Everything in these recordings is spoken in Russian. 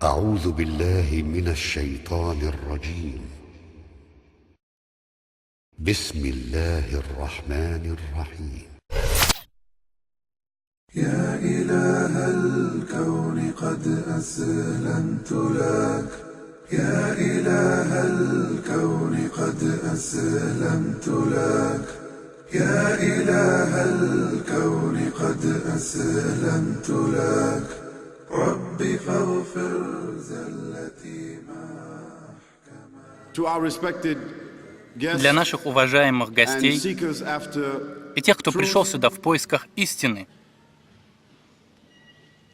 أعوذ بالله من الشيطان الرجيم. بسم الله الرحمن الرحيم. يا إله الكون قد أسلمت لك، يا إله الكون قد أسلمت لك، يا إله الكون قد أسلمت لك، ربي فاغفر زلتي ما Для наших уважаемых гостей и тех, кто пришел сюда в поисках истины,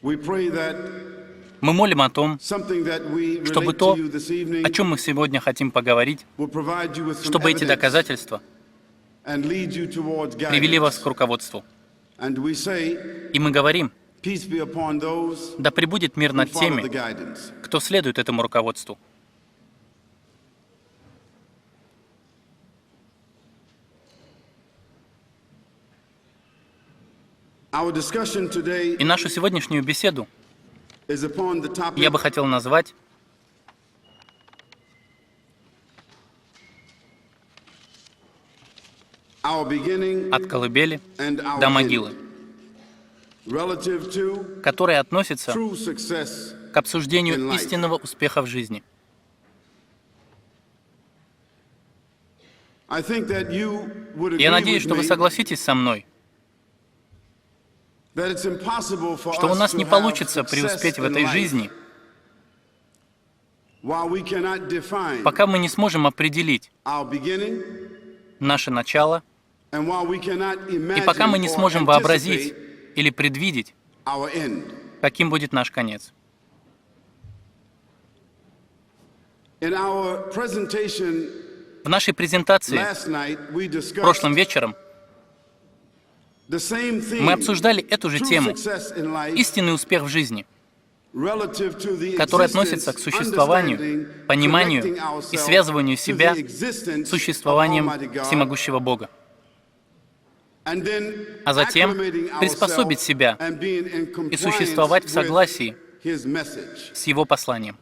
мы молим о том, чтобы то, о чем мы сегодня хотим поговорить, чтобы эти доказательства привели вас к руководству. И мы говорим: да пребудет мир над теми, кто следует этому руководству. И нашу сегодняшнюю беседу я бы хотел назвать «От колыбели до могилы», которая относится к обсуждению истинного успеха в жизни. Я надеюсь, что вы согласитесь со мной, что у нас не получится преуспеть в этой жизни, пока мы не сможем определить наше начало, и пока мы не сможем вообразить или предвидеть, каким будет наш конец. В нашей презентации прошлым вечером мы обсуждали эту же тему — истинный успех в жизни, который относится к существованию, пониманию и связыванию себя с существованием всемогущего Бога, а затем приспособить себя и существовать в согласии с Его посланием.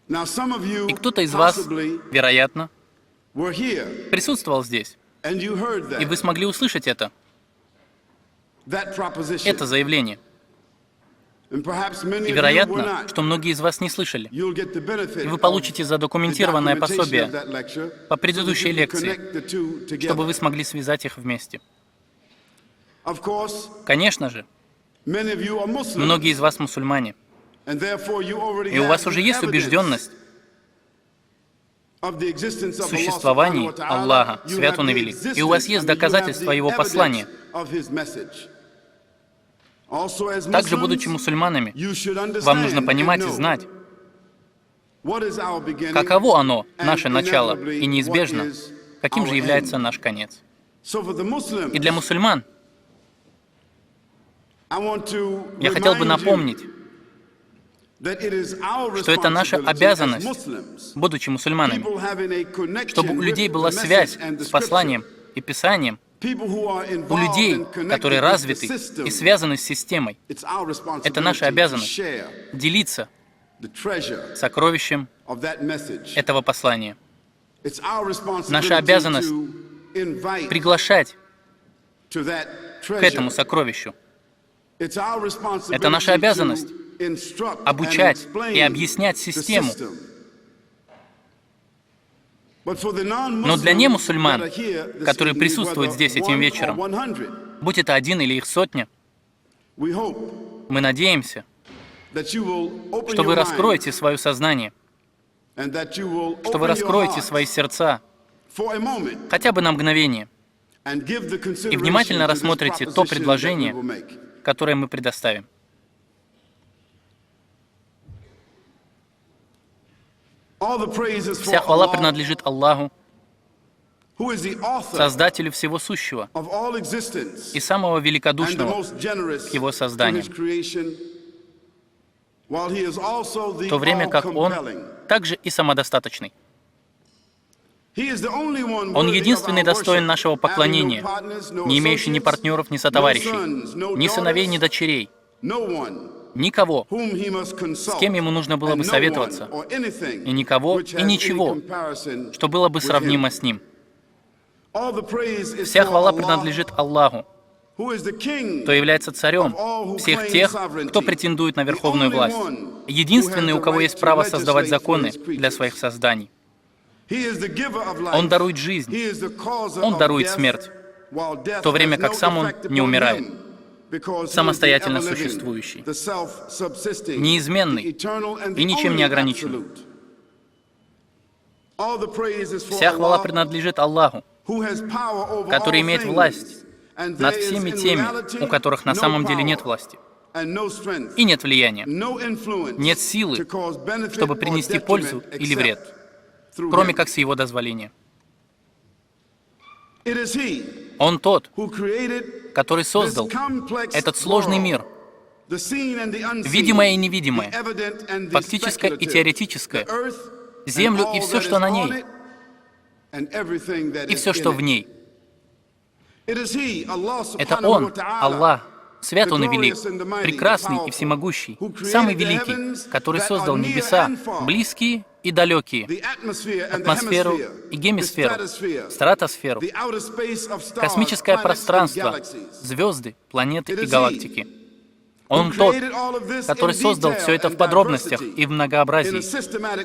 И кто-то из вас, вероятно, присутствовал здесь, и вы смогли услышать это заявление. И вероятно, что многие из вас не слышали. И вы получите задокументированное пособие по предыдущей лекции, чтобы вы смогли связать их вместе. Конечно же, многие из вас мусульмане, и у вас уже есть убежденность в существовании Аллаха, свят Он и велик, и у вас есть доказательства Его послания. Также, будучи мусульманами, вам нужно понимать и знать, каково оно, наше начало, и неизбежно, каким же является наш конец. И для мусульман я хотел бы напомнить, что это наша обязанность, будучи мусульманами, чтобы у людей была связь с посланием и Писанием, у людей, которые развиты и связаны с системой. Это наша обязанность — делиться сокровищем этого послания. Наша обязанность — приглашать к этому сокровищу Это наша обязанность — обучать и объяснять систему. Но для немусульман, которые присутствуют здесь этим вечером, будь это 1 или их 100, мы надеемся, что вы раскроете свое сознание, что вы раскроете свои сердца, хотя бы на мгновение, и внимательно рассмотрите то предложение, которое мы предоставим. Вся хвала принадлежит Аллаху, Создателю всего сущего и самого великодушного к Его созданию, в то время как Он также и самодостаточный. Он единственный достоин нашего поклонения, не имеющий ни партнеров, ни сотоварищей, ни сыновей, ни дочерей, никого, с кем ему нужно было бы советоваться, и никого, и ничего, что было бы сравнимо с ним. Вся хвала принадлежит Аллаху, кто является царем всех тех, кто претендует на верховную власть, единственный, у кого есть право создавать законы для своих созданий. Он дарует жизнь, Он дарует смерть, в то время как сам Он не умирает, самостоятельно существующий, неизменный и ничем не ограниченный. Вся хвала принадлежит Аллаху, который имеет власть над всеми теми, у которых на самом деле нет власти и нет влияния, нет силы, чтобы принести пользу или вред, кроме как с Его дозволения. Он тот, который создал этот сложный мир, видимое и невидимое, фактическое и теоретическое, землю и все, что на ней, и все, что в ней. Это Он, Аллах, свят Он и велик, прекрасный и всемогущий, самый великий, который создал небеса, близкие и далекие, атмосферу и гемисферу, стратосферу, космическое пространство, звезды, планеты и галактики. Он тот, который создал все это в подробностях и в многообразии,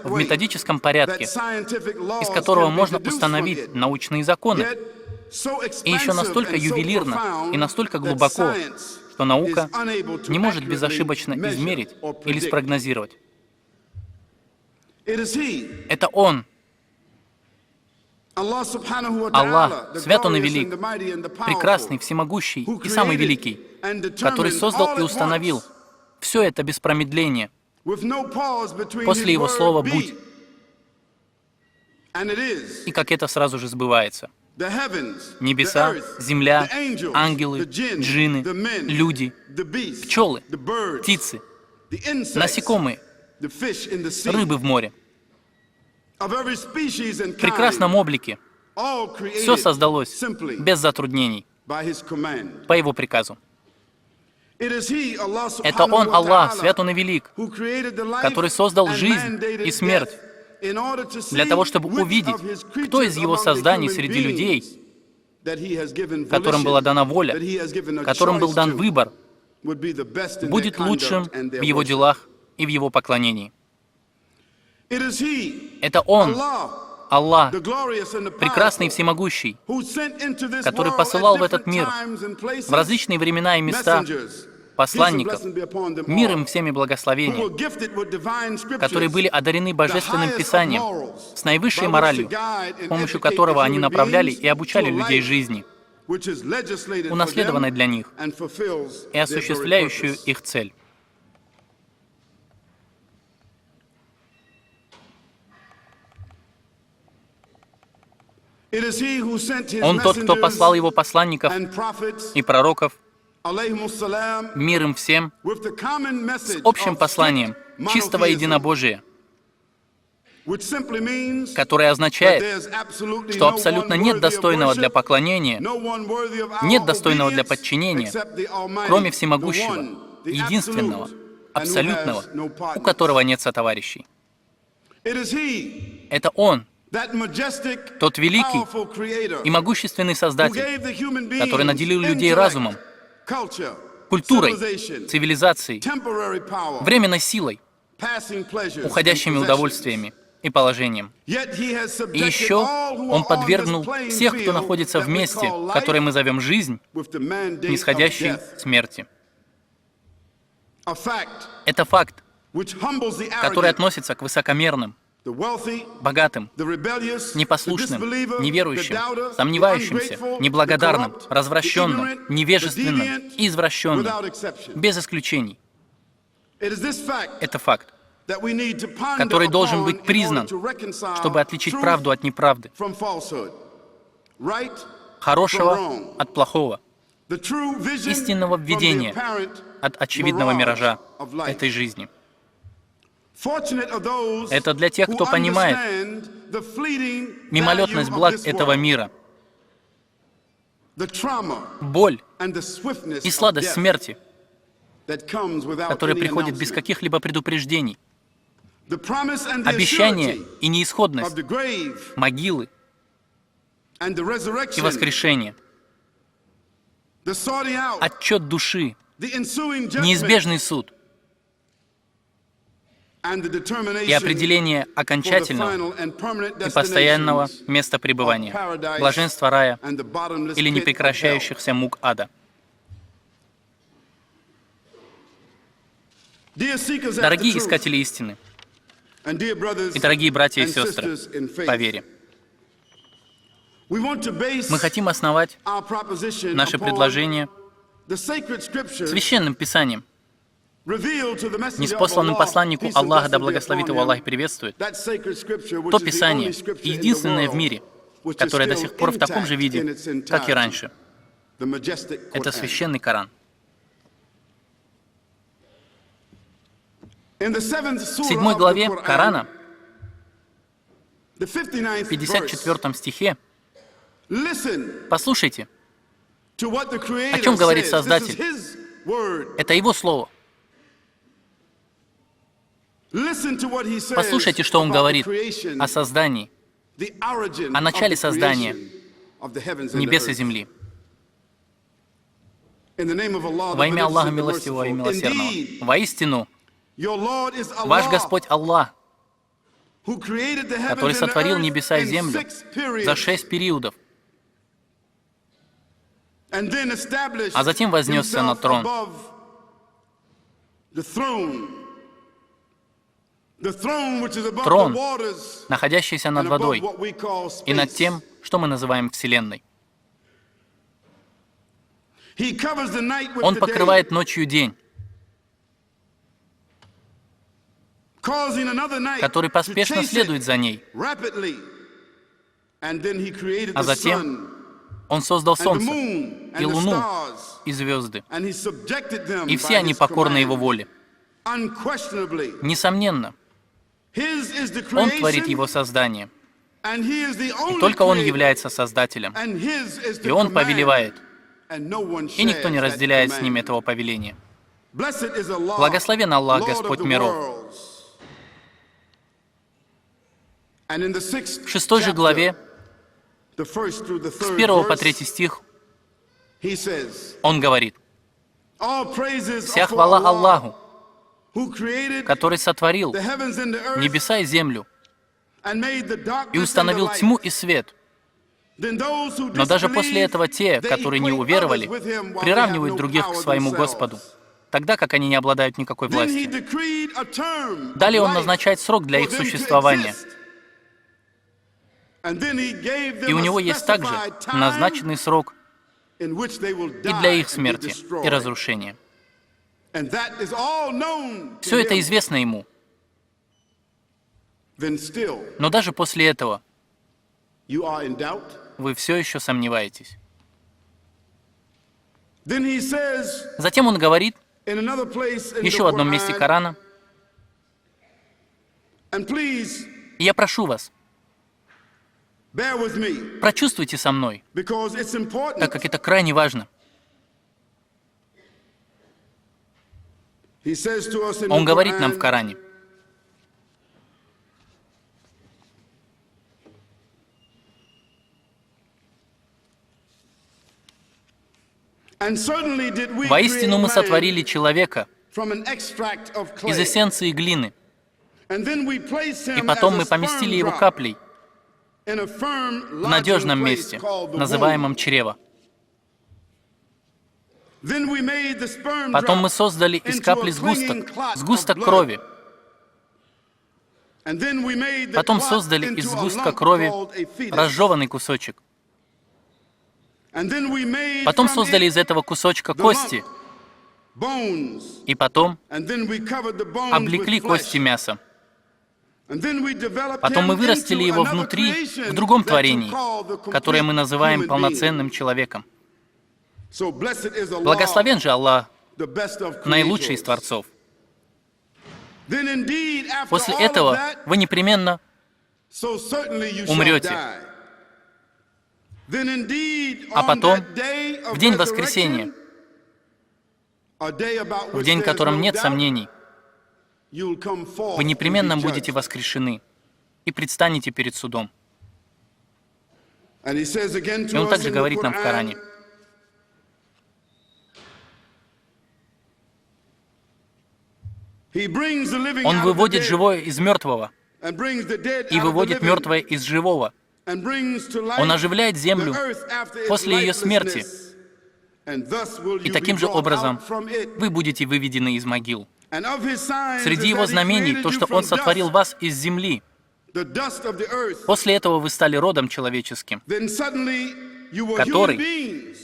в методическом порядке, из которого можно установить научные законы, и еще настолько ювелирно и настолько глубоко, что наука не может безошибочно измерить или спрогнозировать. Это Он, Аллах, свят Он и велик, прекрасный, всемогущий и самый великий, который создал и установил все это без промедления, после Его слова «будь». И как это сразу же сбывается. Небеса, земля, ангелы, джинны, люди, пчелы, птицы, насекомые, рыбы в море. В прекрасном облике все создалось без затруднений, по Его приказу. Это Он, Аллах, свят Он и велик, который создал жизнь и смерть для того, чтобы увидеть, кто из Его созданий среди людей, которым была дана воля, которым был дан выбор, будет лучшим в Его делах и в Его поклонении. Это Он, Аллах, прекрасный и всемогущий, который посылал в этот мир в различные времена и места посланников, мир им всеми благословения, которые были одарены Божественным Писанием с наивысшей моралью, с помощью которого они направляли и обучали людей жизни, унаследованной для них и осуществляющую их цель. Он тот, кто послал Его посланников и пророков, мир им всем, с общим посланием чистого единобожия, которое означает, что абсолютно нет достойного для поклонения, нет достойного для подчинения, кроме всемогущего, единственного, абсолютного, у которого нет сотоварищей. Это Он, тот великий и могущественный Создатель, который наделил людей разумом, культурой, цивилизацией, временной силой, уходящими удовольствиями и положением. И еще Он подвергнул всех, кто находится в месте, которое мы зовем жизнь, нисходящей смерти. Это факт, который относится к высокомерным, богатым, непослушным, неверующим, сомневающимся, неблагодарным, развращенным, невежественным и извращенным, без исключений. Это факт, который должен быть признан, чтобы отличить правду от неправды, хорошего от плохого, истинного введения от очевидного миража этой жизни. Это для тех, кто понимает мимолетность благ этого мира, боль и сладость смерти, которая приходит без каких-либо предупреждений, обещание и неисходность могилы и воскрешения, отчет души, неизбежный суд и определение окончательного и постоянного места пребывания, блаженства рая или непрекращающихся мук ада. Дорогие искатели истины и дорогие братья и сестры по вере, мы хотим основать наше предложение священным писанием, ниспосланным посланнику Аллаха, да благословит его Аллах и приветствует, то Писание, единственное в мире, которое до сих пор в таком же виде, как и раньше. Это священный Коран. В 7 главе Корана, в 54 стихе, послушайте, о чем говорит Создатель. Это Его Слово. Послушайте, что Он говорит о создании, о начале создания небес и земли. Во имя Аллаха Милостивого и Милосердного. Воистину, ваш Господь Аллах, который сотворил небеса и землю за 6 периодов, а затем вознесся на трон. Трон, находящийся над водой и над тем, что мы называем Вселенной. Он покрывает ночью день, который поспешно следует за ней. А затем Он создал солнце и луну и звезды, и все они покорны Его воле. Несомненно, Он творит Его создание, и только Он является Создателем, и Он повелевает, и никто не разделяет с Ним этого повеления. Благословен Аллах, Господь миров. В 6 же главе, с 1 по 3 стих, Он говорит: «Вся хвала Аллаху, который сотворил небеса и землю и установил тьму и свет. Но даже после этого те, которые не уверовали, приравнивают других к своему Господу, тогда как они не обладают никакой властью. Далее Он назначает срок для их существования. И у Него есть также назначенный срок и для их смерти и разрушения. Все это известно Ему. Но даже после этого вы все еще сомневаетесь». Затем Он говорит еще в одном месте Корана: «И я прошу вас, прочувствуйте со мной, так как это крайне важно». Он говорит нам в Коране: Воистину мы сотворили человека из эссенции глины, и потом мы поместили его каплей в надежном месте, называемом чрево. Потом мы создали из капли сгусток крови. Потом создали из сгустка крови разжеванный кусочек. Потом создали из этого кусочка кости. И потом облекли кости мясом. Потом мы вырастили его внутри, в другом творении, которое мы называем полноценным человеком. Благословен же Аллах, наилучший из творцов. После этого вы непременно умрете. А потом, в день воскресения, в день, в котором нет сомнений, вы непременно будете воскрешены и предстанете перед судом. И он также говорит нам в Коране: Он выводит живое из мертвого и выводит мертвое из живого. Он оживляет землю после ее смерти, и таким же образом вы будете выведены из могил. Среди его знамений то, что он сотворил вас из земли. После этого вы стали родом человеческим, который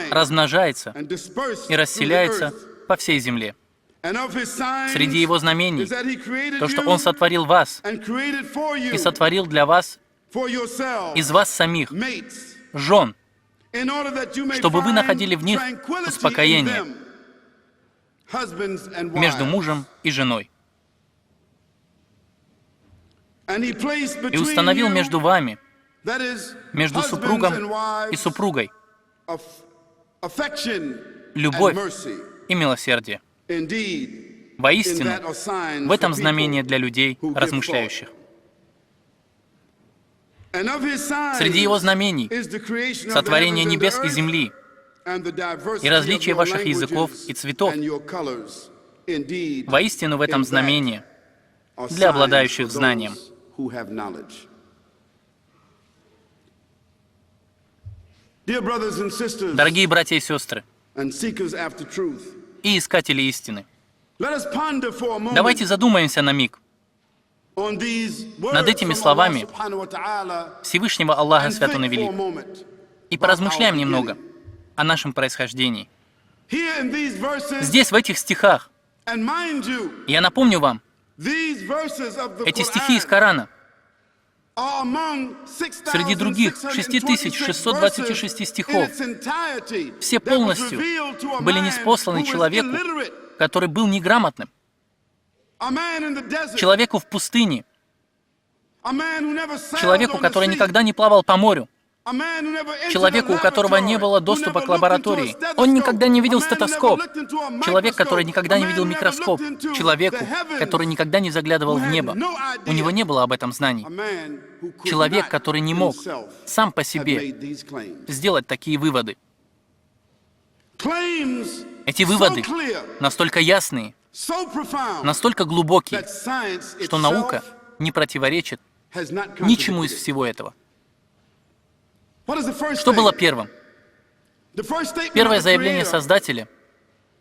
размножается и расселяется по всей земле. Среди его знамений то, что он сотворил вас и сотворил для вас из вас самих жен, чтобы вы находили в них успокоение между мужем и женой. И установил между вами, между супругом и супругой, любовь и милосердие. Воистину, в этом знамение для людей, размышляющих. Среди его знамений сотворение небес и земли и различие ваших языков и цветов. Воистину, в этом знамение для обладающих знанием. Дорогие братья и сестры и искатели истины, давайте задумаемся на миг над этими словами Всевышнего Аллаха, Свят Он и Велик, и поразмышляем немного о нашем происхождении. Здесь, в этих стихах, я напомню вам, эти стихи из Корана среди других 6626 стихов все полностью были ниспосланы человеку, который был неграмотным, человеку в пустыне, человеку, который никогда не плавал по морю, человеку, у которого не было доступа к лаборатории. Он никогда не видел стетоскоп. Человек, который никогда не видел микроскоп. Человеку, который никогда не заглядывал в небо. У него не было об этом знаний. Человек, который не мог сам по себе сделать такие выводы. Эти выводы настолько ясные, настолько глубокие, что наука не противоречит ничему из всего этого. Что было первым? Первое заявление Создателя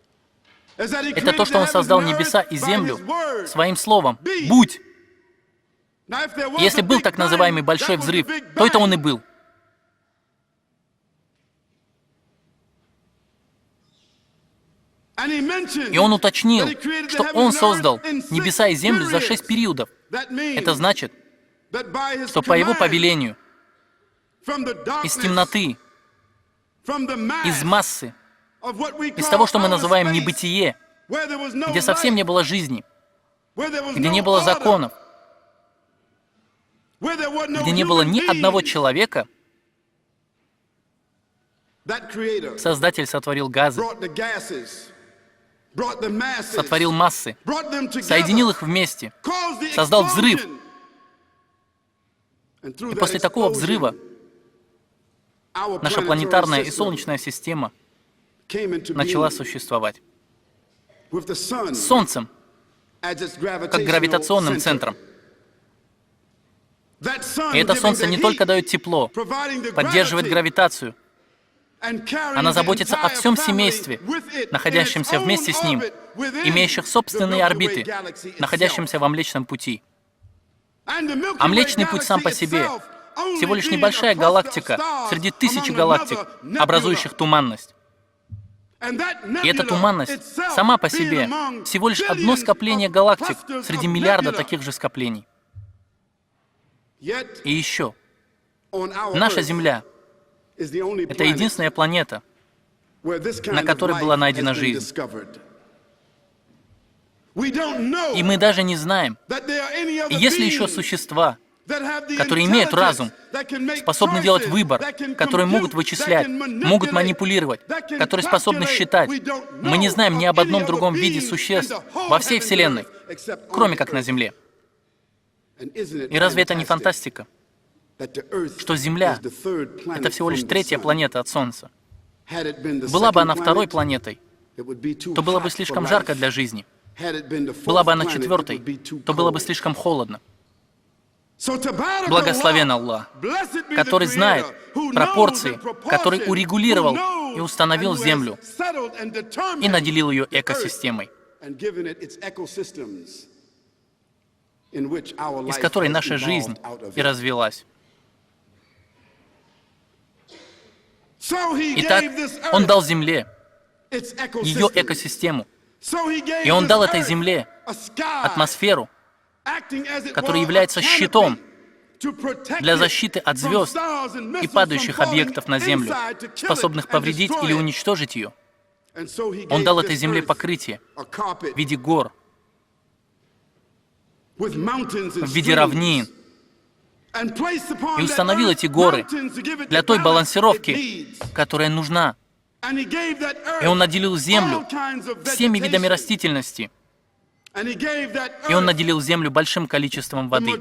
— это то, что Он создал небеса и землю Своим Словом. «Будь!» Если был так называемый Большой Взрыв, то это он и был. И Он уточнил, что Он создал небеса и землю за 6 периодов. Это значит, что по Его повелению из темноты, из массы, из того, что мы называем небытие, где совсем не было жизни, где не было законов, где не было ни одного человека, Создатель сотворил газы, сотворил массы, соединил их вместе, создал взрыв. И после такого взрыва наша планетарная и Солнечная система начала существовать. С Солнцем, как гравитационным центром. И это Солнце не только дает тепло, поддерживает гравитацию, она заботится о всем семействе, находящемся вместе с ним, имеющих собственные орбиты, находящимся во Млечном Пути. А Млечный Путь сам по себе всего лишь небольшая галактика среди тысячи галактик, образующих туманность. И эта туманность сама по себе всего лишь одно скопление галактик среди миллиарда таких же скоплений. И еще, наша Земля — это единственная планета, на которой была найдена жизнь. И мы даже не знаем, есть ли еще существа, которые имеют разум, способны делать выбор, которые могут вычислять, могут манипулировать, которые способны считать. Мы не знаем ни об одном другом виде существ во всей Вселенной, кроме как на Земле. И разве это не фантастика, что Земля — это всего лишь третья планета от Солнца? Была бы она второй планетой, то было бы слишком жарко для жизни. Была бы она четвертой, то было бы слишком холодно. Благословен Аллах, который знает пропорции, который урегулировал и установил Землю и наделил ее экосистемой, из которой наша жизнь и развилась. Итак, Он дал Земле ее экосистему, и Он дал этой Земле атмосферу, которая является щитом для защиты от звезд и падающих объектов на Землю, способных повредить или уничтожить ее. Он дал этой Земле покрытие в виде гор, в виде равнин, и установил эти горы для той балансировки, которая нужна. И Он наделил Землю всеми видами растительности, и Он наделил Землю большим количеством воды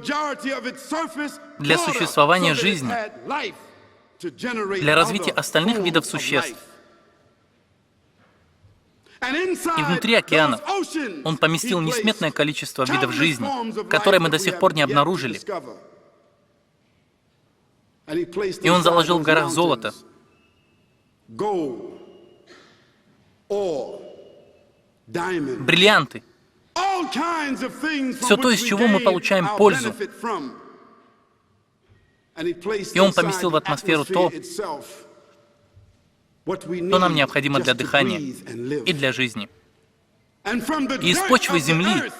для существования жизни, для развития остальных видов существ. И внутри океана Он поместил несметное количество видов жизни, которые мы до сих пор не обнаружили. И Он заложил в горах золото, бриллианты, все то, из чего мы получаем пользу. И Он поместил в атмосферу то, что нам необходимо для дыхания и для жизни. И из почвы земли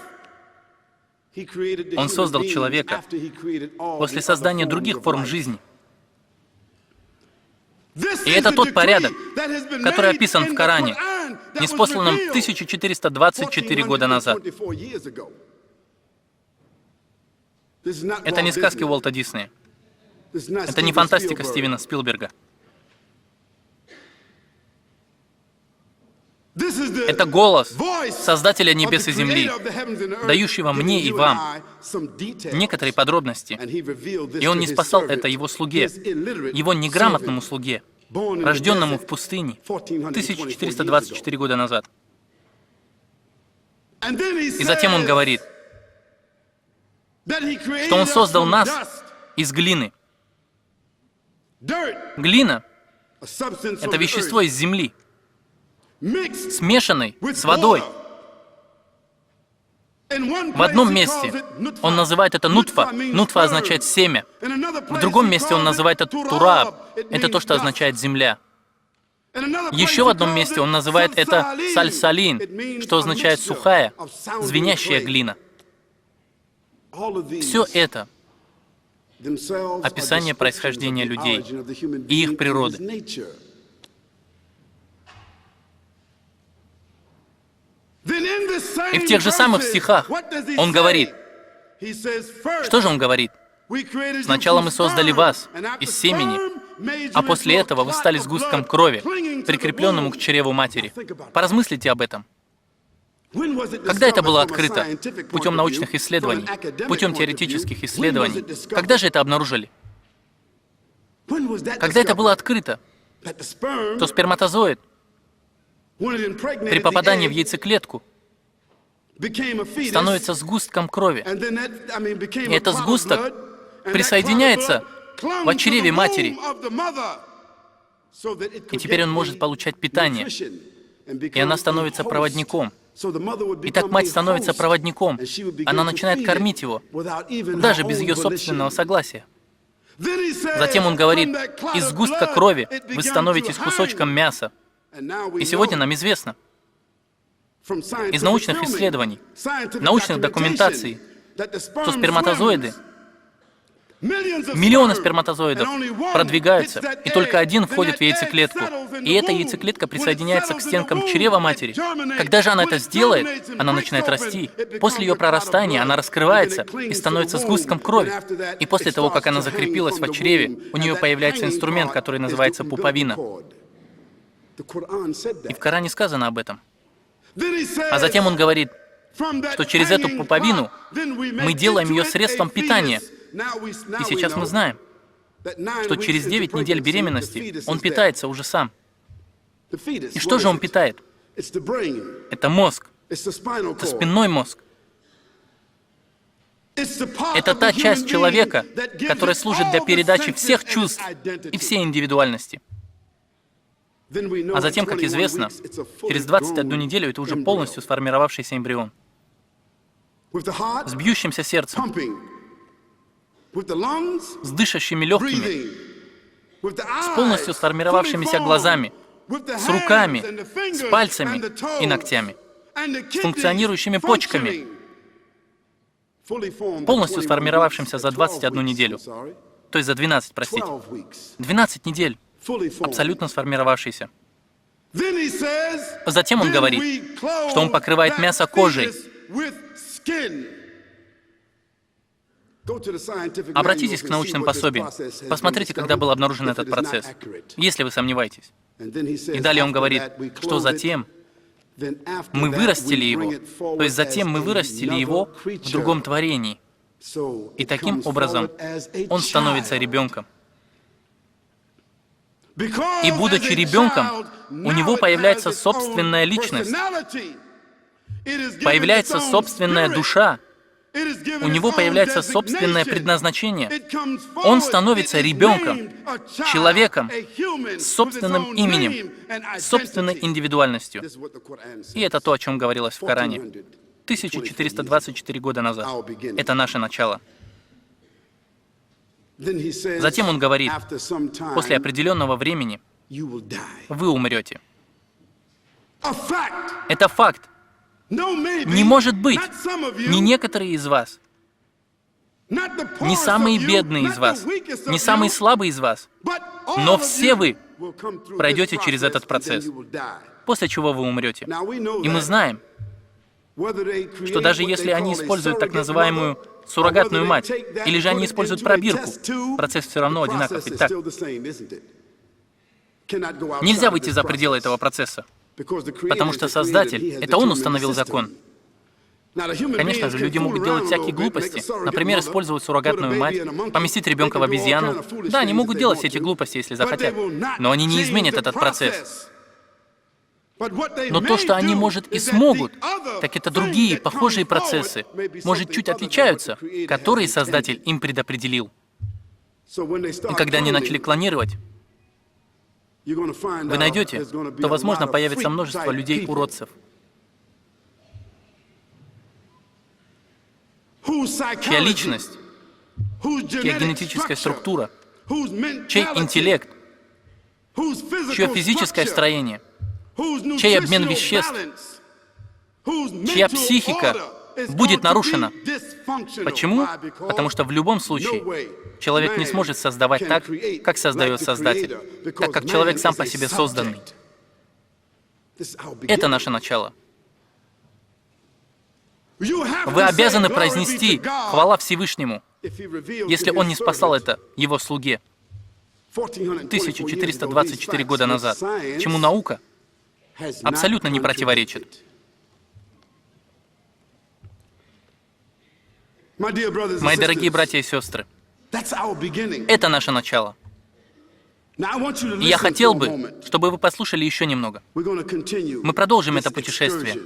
Он создал человека после создания других форм жизни. И это тот порядок, который описан в Коране, ниспосланном 1424 года назад. Это не сказки Уолта Диснея. Это не фантастика Стивена Спилберга. Это голос Создателя небес и земли, дающего мне и вам некоторые подробности. И Он ниспослал это Его слуге, Его неграмотному слуге, рожденному в пустыне 1424 года назад. И затем Он говорит, что Он создал нас из глины. Глина — это вещество из земли, смешанной с водой. В одном месте Он называет это нутфа. Нутфа означает семя. В другом месте Он называет это тураб. Это то, что означает земля. Еще в одном месте Он называет это сальсалин, что означает сухая, звенящая глина. Все это описание происхождения людей и их природы. И в тех же самых стихах Он говорит, что же Он говорит? Сначала мы создали вас из семени, а после этого вы стали сгустком крови, прикрепленному к чреву матери. Поразмыслите об этом. Когда это было открыто? Путем научных исследований, путем теоретических исследований. Когда же это обнаружили? Когда это было открыто, то сперматозоид при попадании в яйцеклетку становится сгустком крови. И этот сгусток присоединяется в чреве матери. И теперь он может получать питание. И она становится проводником. И так мать становится проводником. Она начинает кормить его, даже без ее собственного согласия. Затем он говорит, из сгустка крови вы становитесь кусочком мяса. И сегодня нам известно, из научных исследований, научных документаций, что сперматозоиды, миллионы сперматозоидов продвигаются, и только один входит в яйцеклетку. И эта яйцеклетка присоединяется к стенкам чрева матери. Когда же она это сделает, она начинает расти. После ее прорастания она раскрывается и становится сгустком крови. И после того, как она закрепилась в чреве, у нее появляется инструмент, который называется пуповина. И в Коране сказано об этом. А затем он говорит, что через эту пуповину мы делаем ее средством питания. И сейчас мы знаем, что через 9 недель беременности он питается уже сам. И что же он питает? Это мозг. Это спинной мозг. Это та часть человека, которая служит для передачи всех чувств и всей индивидуальности. А затем, как известно, через 21 неделю это уже полностью сформировавшийся эмбрион. С бьющимся сердцем, с дышащими легкими, с полностью сформировавшимися глазами, с руками, с пальцами и ногтями, с функционирующими почками, полностью сформировавшимся за 21 неделю, то есть за 12, простите. 12 недель, абсолютно сформировавшийся. Затем он говорит, что он покрывает мясо кожей. Обратитесь к научным пособиям. Посмотрите, когда был обнаружен этот процесс, если вы сомневаетесь. И далее он говорит, что затем мы вырастили его, то есть затем мы вырастили его в другом творении. И таким образом он становится ребенком. И будучи ребенком, у него появляется собственная личность, появляется собственная душа, у него появляется собственное предназначение. Он становится ребенком, человеком, с собственным именем, с собственной индивидуальностью. И это то, о чем говорилось в Коране 1424 года назад. Это наше начало. Затем он говорит, после определенного времени вы умрете. Это факт. Не может быть, не некоторые из вас, не самые бедные из вас, не самые слабые из вас, но все вы пройдете через этот процесс, после чего вы умрете. И мы знаем, что даже если они используют так называемую суррогатную мать, или же они используют пробирку, процесс все равно одинаков. Ведь так? Нельзя выйти за пределы этого процесса, потому что Создатель, это Он установил закон. Конечно же, люди могут делать всякие глупости, например, использовать суррогатную мать, поместить ребенка в обезьяну. Да, они могут делать все эти глупости, если захотят, но они не изменят этот процесс. Но то, что они, может, и смогут, так это другие, похожие процессы, может, чуть отличаются, которые Создатель им предопределил. И когда они начали клонировать, вы найдете, то, возможно, появится множество людей-уродцев, чья личность, чья генетическая структура, чей интеллект, чье физическое строение, чей обмен веществ, чья психика будет нарушена. Почему? Потому что в любом случае человек не сможет создавать так, как создает Создатель, так как человек сам по себе созданный. Это наше начало. Вы обязаны произнести «Хвала Всевышнему», если Он не спасал это Его слуге 1424 года назад, чему наука абсолютно не противоречит. Мои дорогие братья и сестры, это наше начало. И я хотел бы, чтобы вы послушали еще немного. Мы продолжим это путешествие,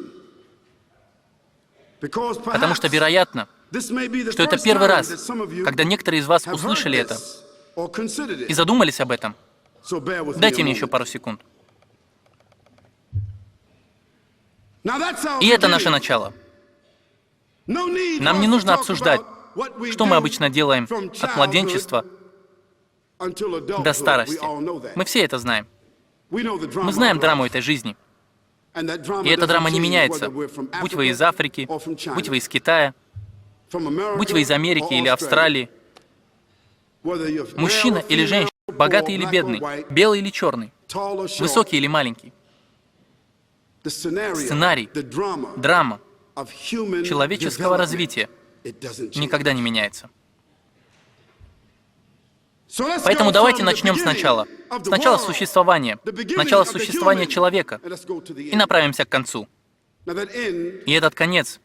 потому что, вероятно, что это первый раз, когда некоторые из вас услышали это и задумались об этом. Дайте мне еще пару секунд. И это наше начало. Нам не нужно обсуждать, что мы обычно делаем от младенчества до старости. Мы все это знаем. Мы знаем драму этой жизни. И эта драма не меняется, будь вы из Африки, будь вы из Китая, будь вы из Америки или Австралии, мужчина или женщина, богатый или бедный, белый или черный, высокий или маленький. Сценарий, драма человеческого развития никогда не меняется. Поэтому давайте начнем сначала. Сначала существования. Начало существования человека. И направимся к концу. И этот конец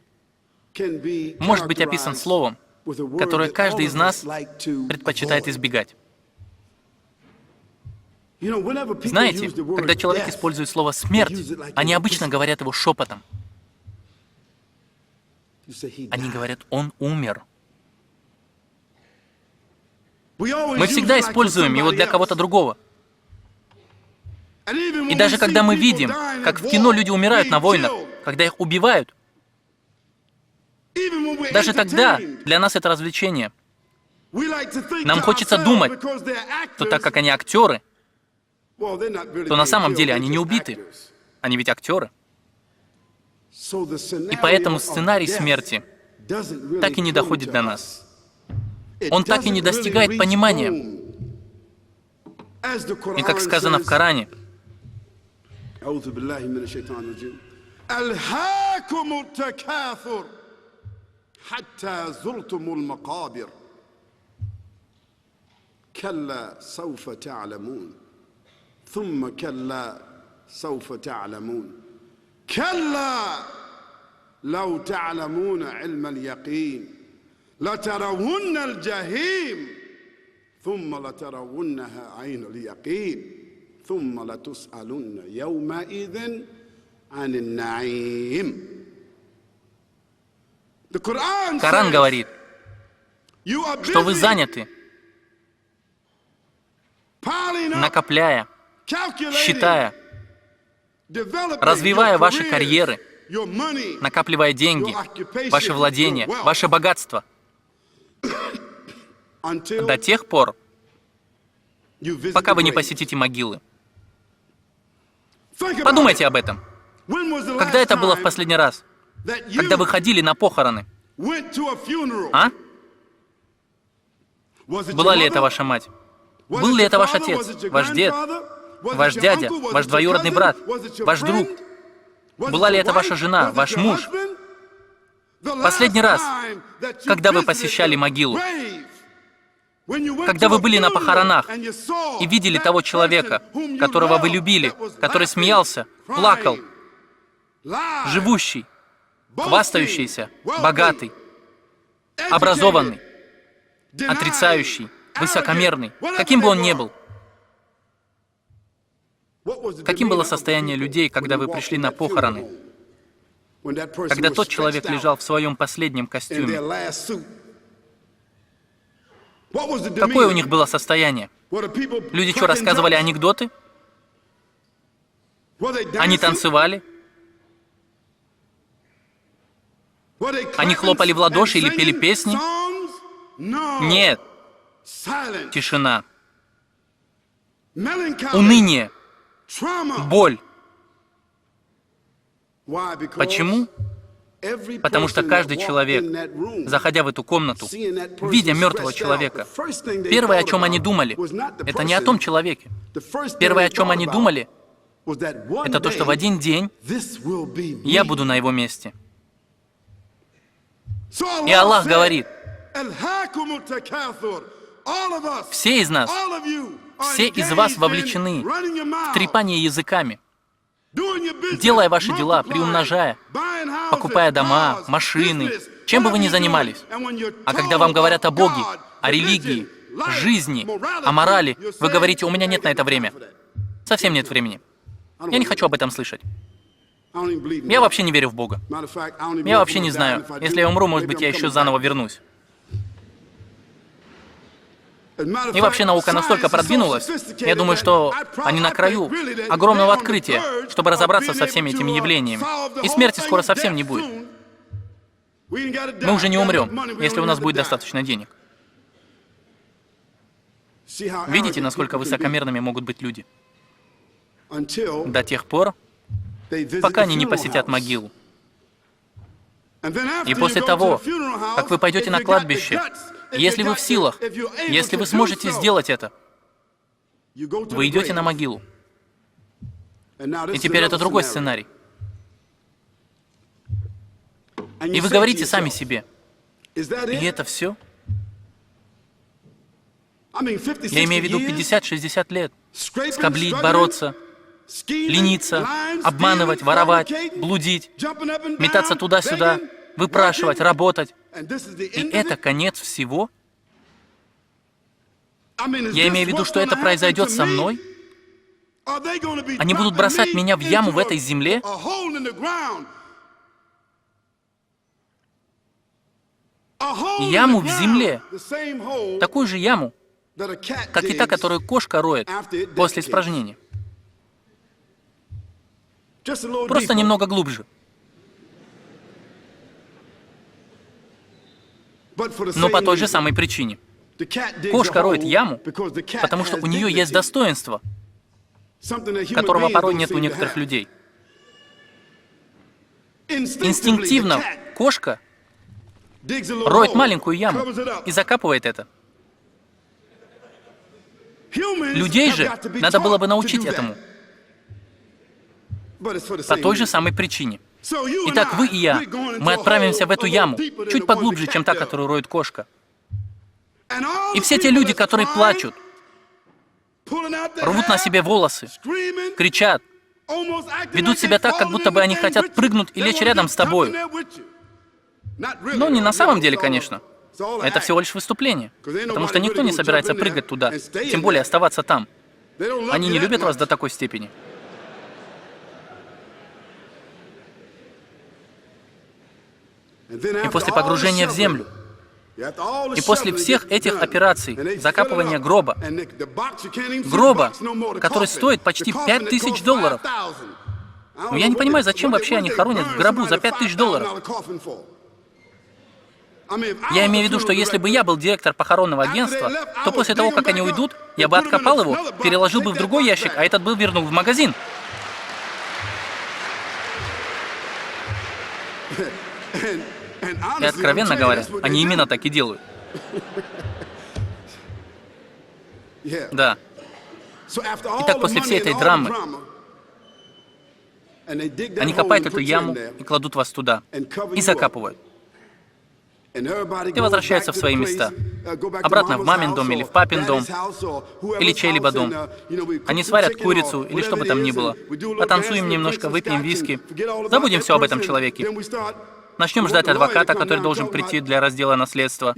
может быть описан словом, которое каждый из нас предпочитает избегать. Знаете, когда человек использует слово «смерть», они обычно говорят его шепотом. Они говорят «он умер». Мы всегда используем его для кого-то другого. И даже когда мы видим, как в кино люди умирают на войнах, когда их убивают, даже тогда для нас это развлечение. Нам хочется думать, что так как они актеры, то на самом деле они не убиты. Они ведь актеры. И поэтому сценарий смерти так и не доходит до нас. Он так и не достигает понимания. И как сказано в Коране, ثم كلا سوف تعلمون كلا لو تعلمون علم اليقين لترون الجحيم ثم لترونها عين اليقين ثم لتسألن يومئذ عن النعيم. Коран говорит, что вы заняты, накопляя, считая, развивая ваши карьеры, накапливая деньги, ваши владения, ваше богатство, до тех пор, пока вы не посетите могилы. Подумайте об этом. Когда это было в последний раз? Когда вы ходили на похороны? А? Была ли это ваша мать? Был ли это ваш отец, ваш дед, ваш дядя, ваш двоюродный брат, ваш друг? Была ли это ваша жена, ваш муж? Последний раз, когда вы посещали могилу, когда вы были на похоронах и видели того человека, которого вы любили, который смеялся, плакал, живущий, хвастающийся, богатый, образованный, отрицающий, высокомерный, каким бы он ни был. Каким было состояние людей, когда вы пришли на похороны? Когда тот человек лежал в своем последнем костюме? Какое у них было состояние? Люди что, рассказывали анекдоты? Они танцевали? Они хлопали в ладоши или пели песни? Нет. Тишина. Уныние. Боль. Почему? Потому что каждый человек, заходя в эту комнату, видя мертвого человека, первое, о чем они думали, это не о том человеке. Первое, о чем они думали, это то, что в один день я буду на его месте. И Аллах говорит, все из нас, все из вас вовлечены в трепание языками, делая ваши дела, приумножая, покупая дома, машины, чем бы вы ни занимались. А когда вам говорят о Боге, о религии, жизни, о морали, вы говорите, у меня нет на это времени. Совсем нет времени. Я не хочу об этом слышать. Я вообще не верю в Бога. Я вообще не знаю. Если я умру, может быть, я еще заново вернусь. И вообще наука настолько продвинулась, я думаю, что они на краю огромного открытия, чтобы разобраться со всеми этими явлениями. И смерти скоро совсем не будет. Мы уже не умрем, если у нас будет достаточно денег. Видите, насколько высокомерными могут быть люди? До тех пор, пока они не посетят могилу. И после того, как вы пойдете на кладбище, если вы в силах, если вы сможете сделать это, вы идете на могилу. И теперь это другой сценарий. И вы говорите сами себе, и это все? Я имею в виду 50-60 лет. Скоблить, бороться, лениться, обманывать, воровать, блудить, метаться туда-сюда, выпрашивать, работать. И это конец всего? Я имею в виду, что это произойдет со мной? Они будут бросать меня в яму в этой земле? Яму в земле. Такую же яму, как и та, которую кошка роет после испражнения. Просто немного глубже. Но по той же самой причине. Кошка роет яму, потому что у нее есть достоинство, которого порой нет у некоторых людей. Инстинктивно кошка роет маленькую яму и закапывает это. Людей же надо было бы научить этому. По той же самой причине. Итак, вы и я, мы отправимся в эту яму, чуть поглубже, чем та, которую роет кошка. И все те люди, которые плачут, рвут на себе волосы, кричат, ведут себя так, как будто бы они хотят прыгнуть и лечь рядом с тобой. Но не на самом деле, конечно. Это всего лишь выступление, потому что никто не собирается прыгать туда, тем более оставаться там. Они не любят вас до такой степени. И после погружения в землю, и после всех этих операций, закапывания гроба, который стоит почти $5000. Но я не понимаю, зачем вообще они хоронят в гробу за $5000. Я имею в виду, что если бы я был директор похоронного агентства, то после того, как они уйдут, я бы откопал его, переложил бы в другой ящик, а этот бы вернул в магазин. И откровенно говоря, они именно так и делают. Да. Итак, после всей этой драмы, они копают эту яму и кладут вас туда, и закапывают. И возвращаются в свои места. Обратно в мамин дом или в папин дом, или чей-либо дом. Они сварят курицу или что бы там ни было. Потанцуем немножко, выпьем виски. Забудем все об этом человеке. Начнем ждать адвоката, который должен прийти для раздела наследства.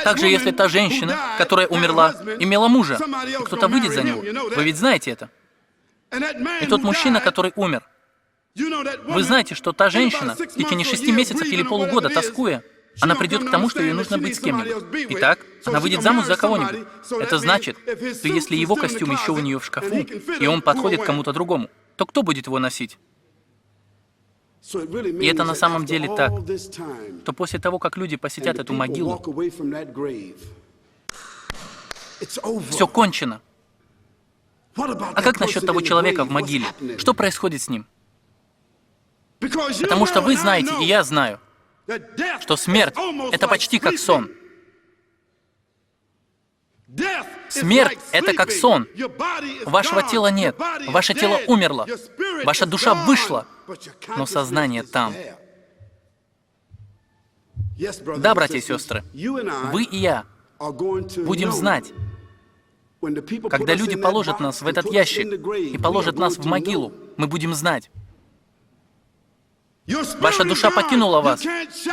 Также, если та женщина, которая умерла, имела мужа, и кто-то выйдет за него, вы ведь знаете это. И тот мужчина, который умер, вы знаете, что та женщина в течение 6 месяцев или полугода, тоскуя, она придет к тому, что ей нужно быть с кем-нибудь. Итак, она выйдет замуж за кого-нибудь. Это значит, что если его костюм еще у нее в шкафу, и он подходит к кому-то другому, то кто будет его носить? И это на самом деле так, то после того, как люди посетят эту могилу, все кончено. А как насчет того человека в могиле? Что происходит с ним? Потому что вы знаете, и я знаю, что смерть — это почти как сон. Смерть — это как сон. Вашего тела нет, ваше тело умерло, ваша душа вышла, но сознание там. Да, братья и сестры, вы и я будем знать, когда люди положат нас в этот ящик и положат нас в могилу, мы будем знать. Ваша душа покинула вас.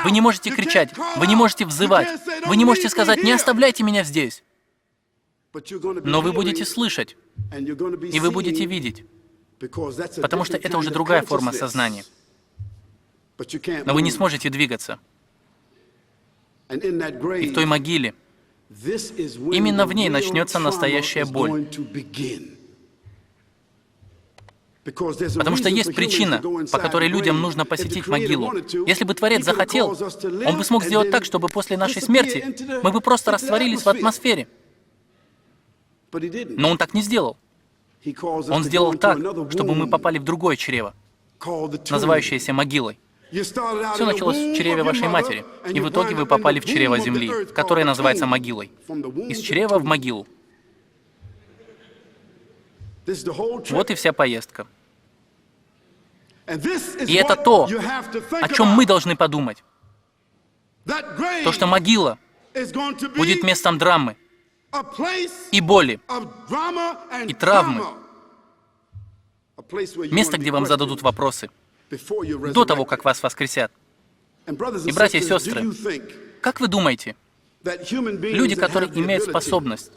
Вы не можете кричать, вы не можете взывать, вы не можете сказать: «Не оставляйте меня здесь». Но вы будете слышать, и вы будете видеть, потому что это уже другая форма сознания. Но вы не сможете двигаться. И в той могиле, именно в ней начнется настоящая боль. Потому что есть причина, по которой людям нужно посетить могилу. Если бы Творец захотел, Он бы смог сделать так, чтобы после нашей смерти мы бы просто растворились в атмосфере. Но Он так не сделал. Он сделал так, чтобы мы попали в другое чрево, называющееся могилой. Все началось в чреве вашей матери, и в итоге вы попали в чрево земли, которое называется могилой. Из чрева в могилу. Вот и вся поездка. И это то, о чем мы должны подумать. То, что могила будет местом драмы, и боли, и травмы. Место, где вам зададут вопросы, до того, как вас воскресят. И, братья и сестры, как вы думаете, люди, которые имеют способность,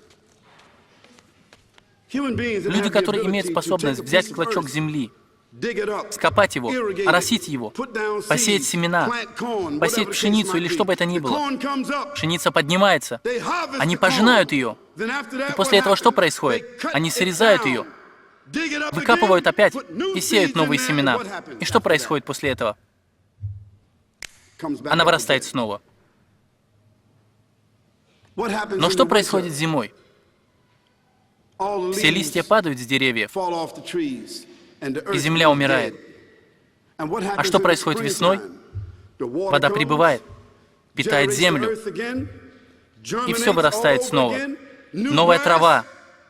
взять клочок земли, скопать его, оросить его, посеять семена, посеять пшеницу или что бы это ни было. Пшеница поднимается, они пожинают ее. И после этого что происходит? Они срезают ее, выкапывают опять и сеют новые семена. И что происходит после этого? Она вырастает снова. Но что происходит зимой? Все листья падают с деревьев, и земля умирает. А что происходит весной? Вода прибывает, питает землю, и все вырастает снова. Новая трава,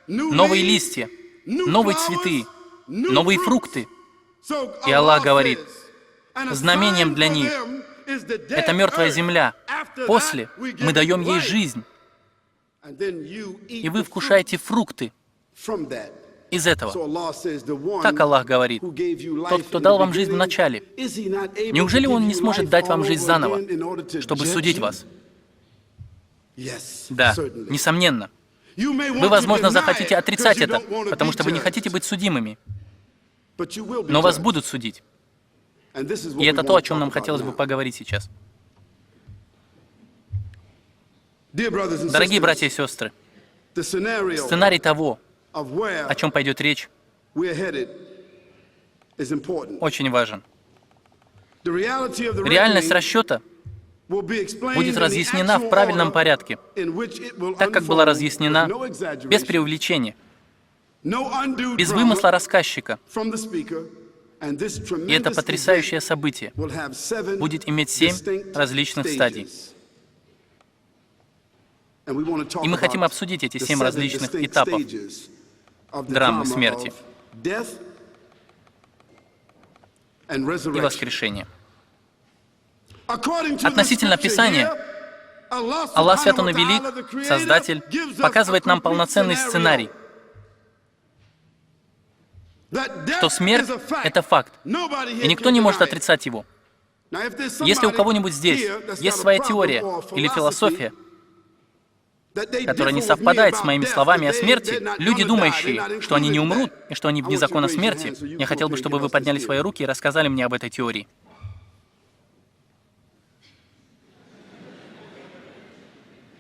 новые листья, новые цветы, новые фрукты. И Аллах говорит, знамением для них — это мертвая земля. После мы даем ей жизнь, и вы вкушаете фрукты из этого. Так Аллах говорит, тот, кто дал вам жизнь в начале, неужели Он не сможет дать вам жизнь заново, чтобы судить вас? Да, несомненно. Вы, возможно, захотите отрицать это, потому что вы не хотите быть судимыми. Но вас будут судить. И это то, о чем нам хотелось бы поговорить сейчас. Дорогие братья и сестры, сценарий того, о чем пойдет речь, очень важен. Реальность расчета будет разъяснена в правильном порядке, так как была разъяснена без преувеличения, без вымысла рассказчика. И это потрясающее событие будет иметь 7 различных стадий. И мы хотим обсудить эти 7 различных этапов драмы смерти и воскрешения. Относительно Писания, Аллах Свят Он и Велик, Создатель, показывает нам полноценный сценарий, что смерть — это факт, и никто не может отрицать его. Если у кого-нибудь здесь есть своя теория или философия, которая не совпадает с моими словами о смерти, люди, думающие, что они не умрут и что они вне закона смерти, я хотел бы, чтобы вы подняли свои руки и рассказали мне об этой теории.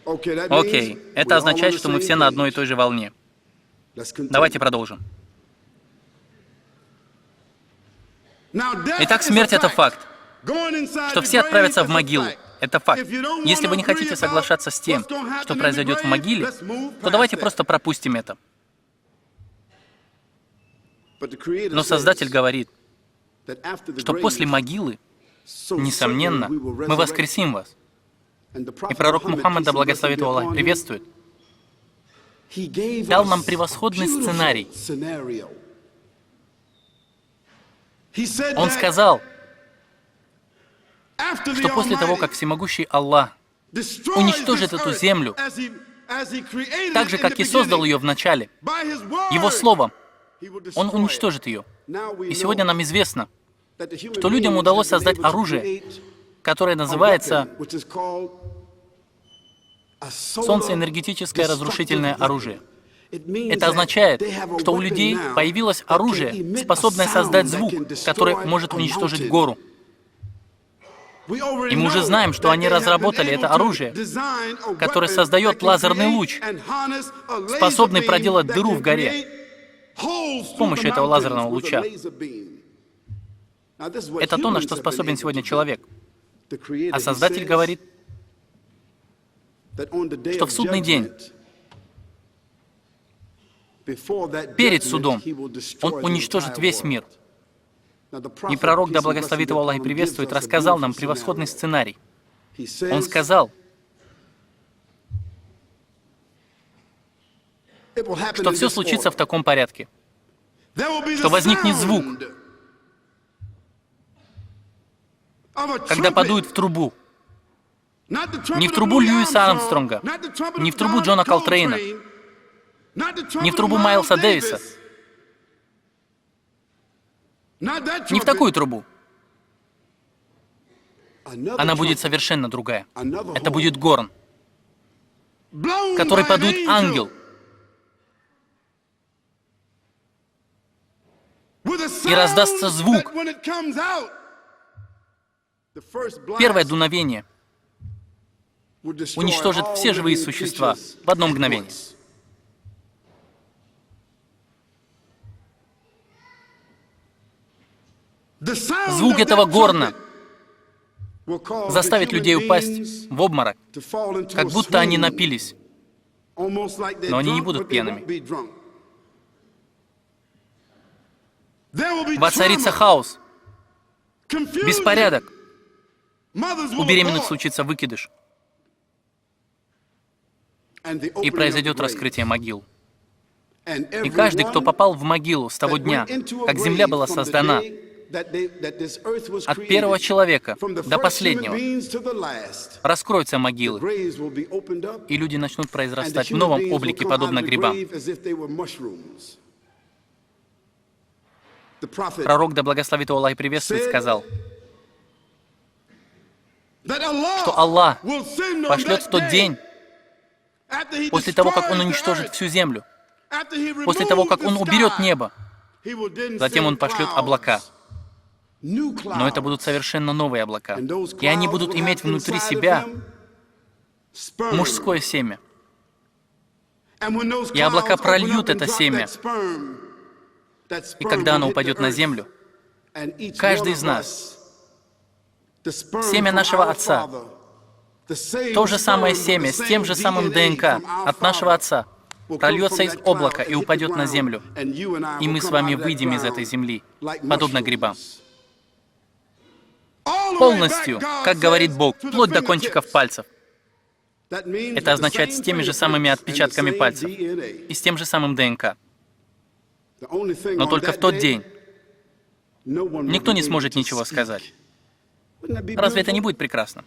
Окей, это означает, что мы все на одной и той же волне. Давайте продолжим. Итак, смерть — это факт. Что все отправятся в могилу — это факт. Если вы не хотите соглашаться с тем, что произойдет в могиле, то давайте просто пропустим это. Но Создатель говорит, что после могилы, несомненно, мы воскресим вас. И пророк Мухаммад, да благословит его Аллах, приветствует, дал нам превосходный сценарий. Он сказал, что после того, как всемогущий Аллах уничтожит эту землю, так же, как и создал ее в начале, Его словом, Он уничтожит ее. И сегодня нам известно, что людям удалось создать оружие, которое называется солнцеэнергетическое разрушительное оружие. Это означает, что у людей появилось оружие, способное создать звук, который может уничтожить гору. И мы уже знаем, что они разработали это оружие, которое создает лазерный луч, способный проделать дыру в горе с помощью этого лазерного луча. Это то, на что способен сегодня человек. А Создатель говорит, что в судный день, перед судом, Он уничтожит весь мир. И пророк, да благословит его Аллах и приветствует, рассказал нам превосходный сценарий. Он сказал, что все случится в таком порядке, что возникнет звук, когда подует в трубу. Не в трубу Льюиса Армстронга, не в трубу Джона Колтрейна, не в трубу Майлса Дэвиса, не в такую трубу. Она будет совершенно другая. Это будет горн, который подует ангел. И раздастся звук. Первое дуновение уничтожит все живые существа в одно мгновение. Звук этого горна заставит людей упасть в обморок, как будто они напились, но они не будут пьяными. Воцарится хаос, беспорядок. У беременных случится выкидыш. И произойдет раскрытие могил. И каждый, кто попал в могилу с того дня, как земля была создана, от первого человека до последнего, раскроются могилы, и люди начнут произрастать в новом облике, подобно грибам. Пророк, да благословит его Аллах и приветствует, сказал, что Аллах пошлет в тот день, после того, как Он уничтожит всю землю, после того, как Он уберет небо, затем Он пошлет облака. Но это будут совершенно новые облака. И они будут иметь внутри себя мужское семя. И облака прольют это семя. И когда оно упадет на землю, каждый из нас, семя нашего Отца, то же самое семя, с тем же самым ДНК от нашего Отца, прольется из облака и упадет на землю. И мы с вами выйдем из этой земли, подобно грибам. Полностью, как говорит Бог, вплоть до кончиков пальцев. Это означает с теми же самыми отпечатками пальцев и с тем же самым ДНК. Но только в тот день никто не сможет ничего сказать. Разве это не будет прекрасно?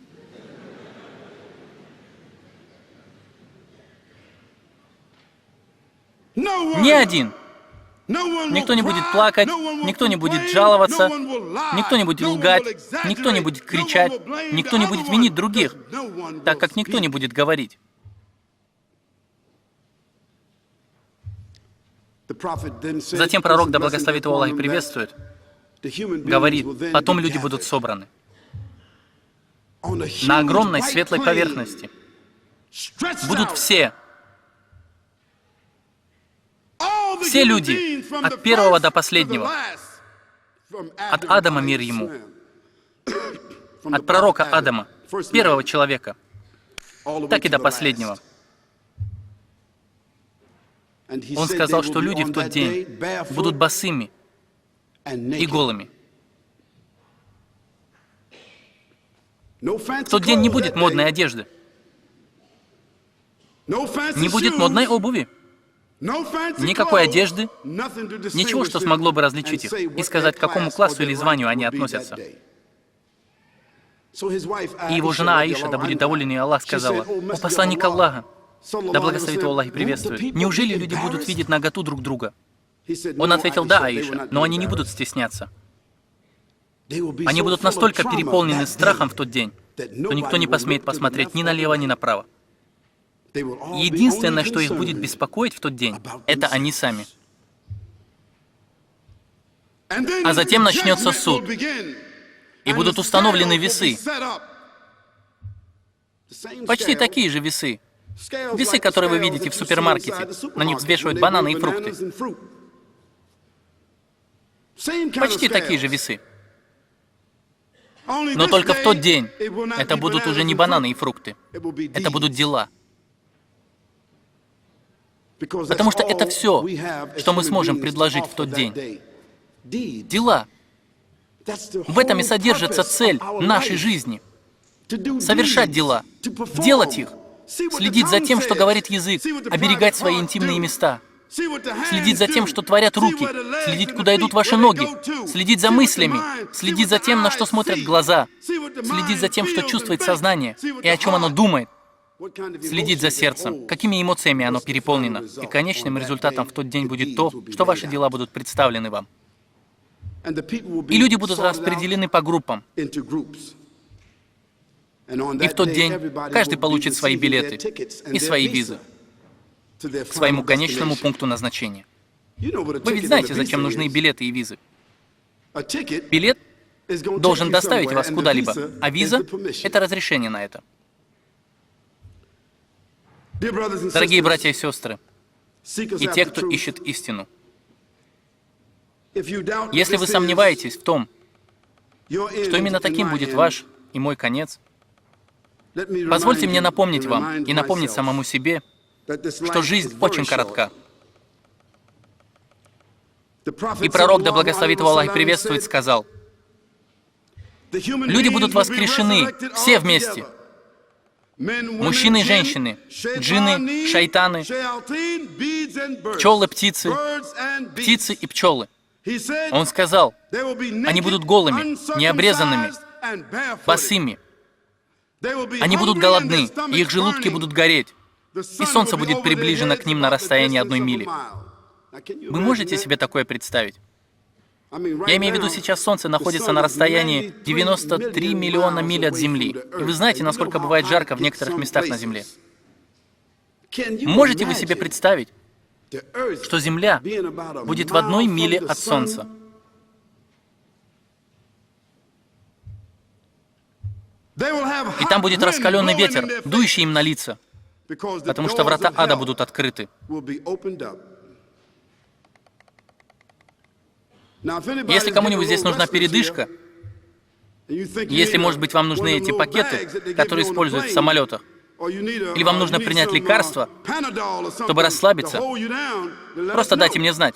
Ни один. Никто не будет плакать, никто не будет жаловаться, никто не будет лгать, никто не будет кричать, никто не будет винить других, так как никто не будет говорить. Затем пророк, да благословит его Аллах и приветствует, говорит, потом люди будут собраны на огромной светлой поверхности. Будут все люди, от первого до последнего, от Адама мир ему, от пророка Адама, первого человека, так и до последнего. Он сказал, что люди в тот день будут босыми и голыми. В тот день не будет модной одежды, не будет модной обуви, никакой одежды, ничего, что смогло бы различить их и сказать, к какому классу или званию они относятся. И его жена Аиша, да будет доволен ее Аллах, сказала, «О посланник Аллаха, да благословит его Аллах и приветствует, неужели люди будут видеть наготу друг друга?» Он ответил, «Да, Аиша, но они не будут стесняться». Они будут настолько переполнены страхом в тот день, что никто не посмеет посмотреть ни налево, ни направо. Единственное, что их будет беспокоить в тот день, это они сами. А затем начнется суд, и будут установлены весы. Почти такие же весы. Весы, которые вы видите в супермаркете. На них взвешивают бананы и фрукты. Почти такие же весы. Но только в тот день это будут уже не бананы и фрукты. Это будут дела. Потому что это все, что мы сможем предложить в тот день. Дела. В этом и содержится цель нашей жизни. Совершать дела, делать их, следить за тем, что говорит язык, оберегать свои интимные места, следить за тем, что творят руки, следить, куда идут ваши ноги, следить за мыслями, следить за тем, на что смотрят глаза, следить за тем, что чувствует сознание и о чем оно думает, следить за сердцем, какими эмоциями оно переполнено. И конечным результатом в тот день будет то, что ваши дела будут представлены вам. И люди будут распределены по группам. И в тот день каждый получит свои билеты и свои визы к своему конечному пункту назначения. Вы ведь знаете, зачем нужны билеты и визы. Билет должен доставить вас куда-либо, а виза — это разрешение на это. Дорогие братья и сестры, и те, кто ищет истину, если вы сомневаетесь в том, что именно таким будет ваш и мой конец, позвольте мне напомнить вам и напомнить самому себе, что жизнь очень коротка. И пророк, да благословит его Аллах и приветствует, сказал: люди будут воскрешены все вместе. Мужчины и женщины, джинны, шайтаны, пчелы, птицы, птицы и пчелы. Он сказал, они будут голыми, необрезанными, босыми. Они будут голодны, и их желудки будут гореть, и солнце будет приближено к ним на расстоянии 1 мили. Вы можете себе такое представить? Я имею в виду, сейчас солнце находится на расстоянии 93 миллиона миль от Земли. И вы знаете, насколько бывает жарко в некоторых местах на Земле. Можете вы себе представить, что Земля будет в 1 миле от Солнца? И там будет раскаленный ветер, дующий им на лица, потому что врата ада будут открыты. Если кому-нибудь здесь нужна передышка, если, может быть, вам нужны эти пакеты, которые используют в самолетах, или вам нужно принять лекарство, чтобы расслабиться, просто дайте мне знать.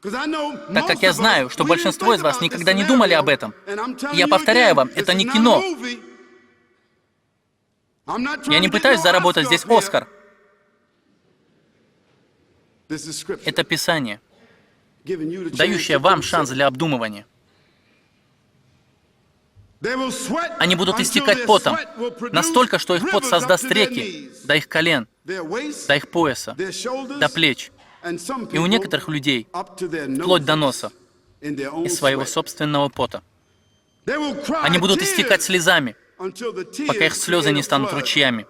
Так как я знаю, что большинство из вас никогда не думали об этом. И я повторяю вам, это не кино. Я не пытаюсь заработать здесь Оскар. Это Писание, дающее вам шанс для обдумывания. Они будут истекать потом, настолько, что их пот создаст реки до их колен, до их пояса, до плеч, и у некоторых людей вплоть до носа, из своего собственного пота. Они будут истекать слезами, пока их слезы не станут ручьями.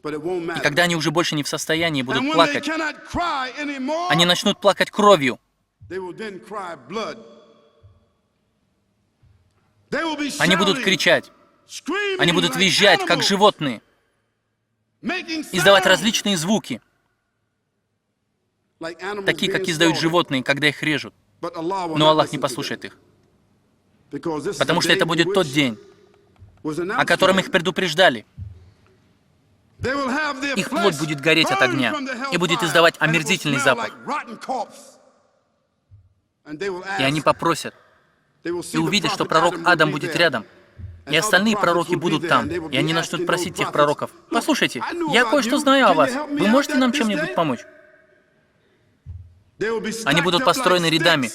И когда они уже больше не в состоянии будут плакать, они начнут плакать кровью. Они будут кричать, они будут визжать, как животные, издавать различные звуки, такие, как издают животные, когда их режут. Но Аллах не послушает их, потому что это будет тот день, о котором их предупреждали. Их плоть будет гореть от огня и будет издавать омерзительный запах. И они попросят, и увидят, что пророк Адам будет рядом, и остальные пророки будут там, и они начнут просить тех пророков: «Послушайте, я кое-что знаю о вас, вы можете нам чем-нибудь помочь?» Они будут построены рядами,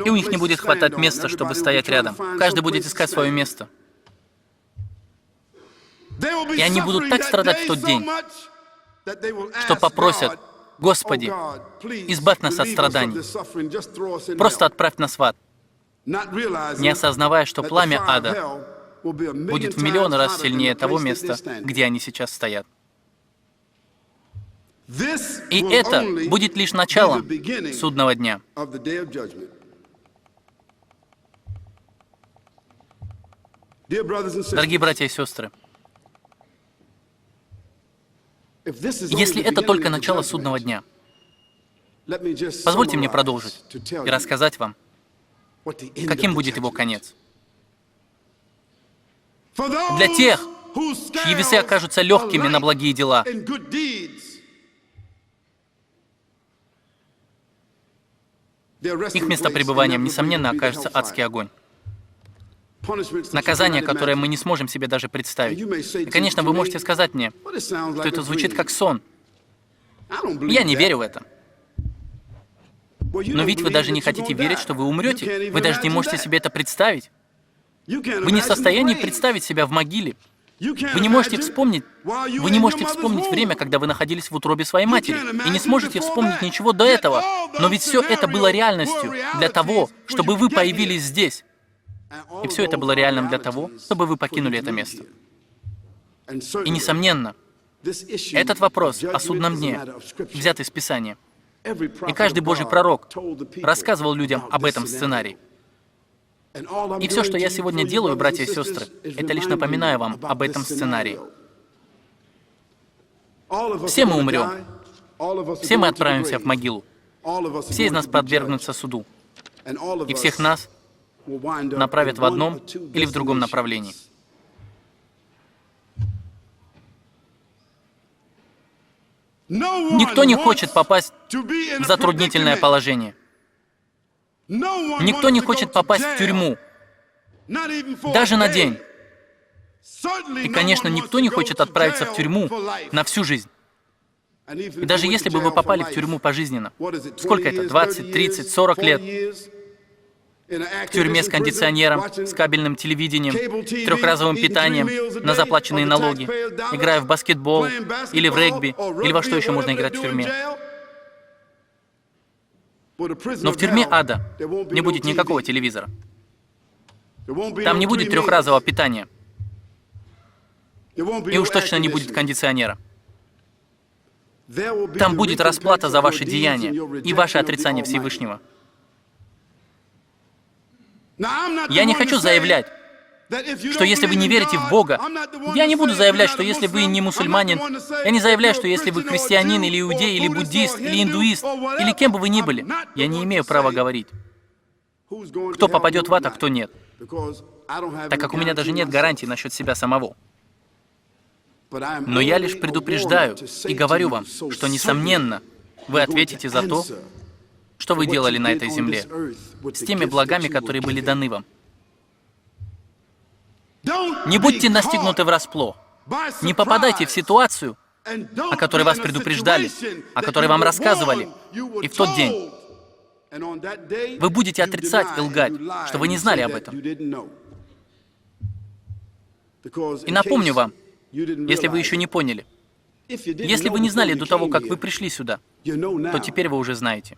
и у них не будет хватать места, чтобы стоять рядом. Каждый будет искать свое место. И они будут так страдать в тот день, что попросят: «Господи, избавь нас от страданий, просто отправь нас в ад». не осознавая, что пламя ада будет в миллион раз сильнее того места, где они сейчас стоят. И это будет лишь началом судного дня. Дорогие братья и сестры, если это только начало судного дня, позвольте мне продолжить и рассказать вам, каким будет его конец. Для тех, чьи весы окажутся легкими на благие дела, их местопребыванием, несомненно, окажется адский огонь. Наказание, которое мы не сможем себе даже представить. И, конечно, вы можете сказать мне, что это звучит как сон. Я не верю в это. Но ведь вы даже не хотите верить, что вы умрете. Вы даже не можете себе это представить. Вы не в состоянии представить себя в могиле. Вы не можете вспомнить время, когда вы находились в утробе своей матери, и не сможете вспомнить ничего до этого. Но ведь все это было реальностью для того, чтобы вы появились здесь. И все это было реальным для того, чтобы вы покинули это место. И, несомненно, этот вопрос о судном дне взят из Писания. И каждый Божий пророк рассказывал людям об этом сценарии. И все, что я сегодня делаю, братья и сестры, это лишь напоминаю вам об этом сценарии. Все мы умрем. Все мы отправимся в могилу. Все из нас подвергнутся суду. И всех нас направят в одном или в другом направлении. Никто не хочет попасть в затруднительное положение. Никто не хочет попасть в тюрьму, даже на день. И, конечно, никто не хочет отправиться в тюрьму на всю жизнь. И даже если бы вы попали в тюрьму пожизненно, сколько это, 20, 30, 40 лет, в тюрьме с кондиционером, с кабельным телевидением, трехразовым питанием, на заплаченные налоги, играя в баскетбол или в регби, или во что еще можно играть в тюрьме. Но в тюрьме ада не будет никакого телевизора. Там не будет трехразового питания. И уж точно не будет кондиционера. Там будет расплата за ваши деяния и ваше отрицание Всевышнего. Я не хочу заявлять, что если вы не верите в Бога, я не буду заявлять, что если вы не мусульманин, я не заявляю, что если вы христианин, или иудей, или буддист, или индуист, или кем бы вы ни были, я не имею права говорить, кто попадет в ад, а кто нет, так как у меня даже нет гарантий насчет себя самого. Но я лишь предупреждаю и говорю вам, что, несомненно, вы ответите за то, что вы делали на этой земле, с теми благами, которые были даны вам. Не будьте настигнуты врасплох. Не попадайте в ситуацию, о которой вас предупреждали, о которой вам рассказывали. И в тот день вы будете отрицать и лгать, что вы не знали об этом. И напомню вам, если вы еще не поняли, если вы не знали до того, как вы пришли сюда, то теперь вы уже знаете.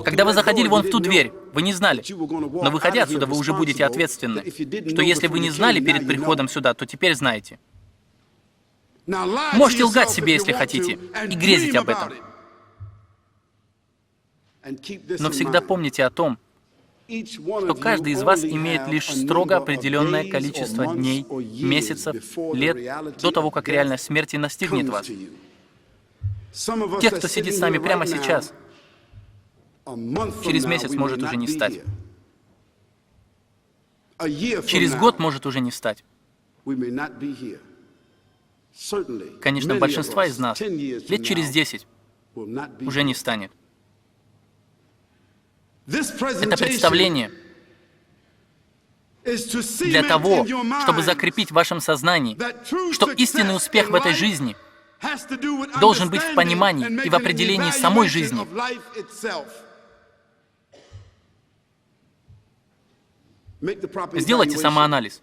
Когда вы заходили вон в ту дверь, вы не знали. Но выходя отсюда, вы уже будете ответственны, что если вы не знали перед приходом сюда, то теперь знаете. Можете лгать себе, если хотите, и грезить об этом. Но всегда помните о том, что каждый из вас имеет лишь строго определенное количество дней, месяцев, лет до того, как реальная смерть настигнет вас. Тех, кто сидит с нами прямо сейчас, через месяц может уже не стать. Через год может уже не стать. Конечно, большинства из нас лет через 10 уже не станет. Это представление для того, чтобы закрепить в вашем сознании, что истинный успех в этой жизни должен быть в понимании и в определении самой жизни. Сделайте самоанализ.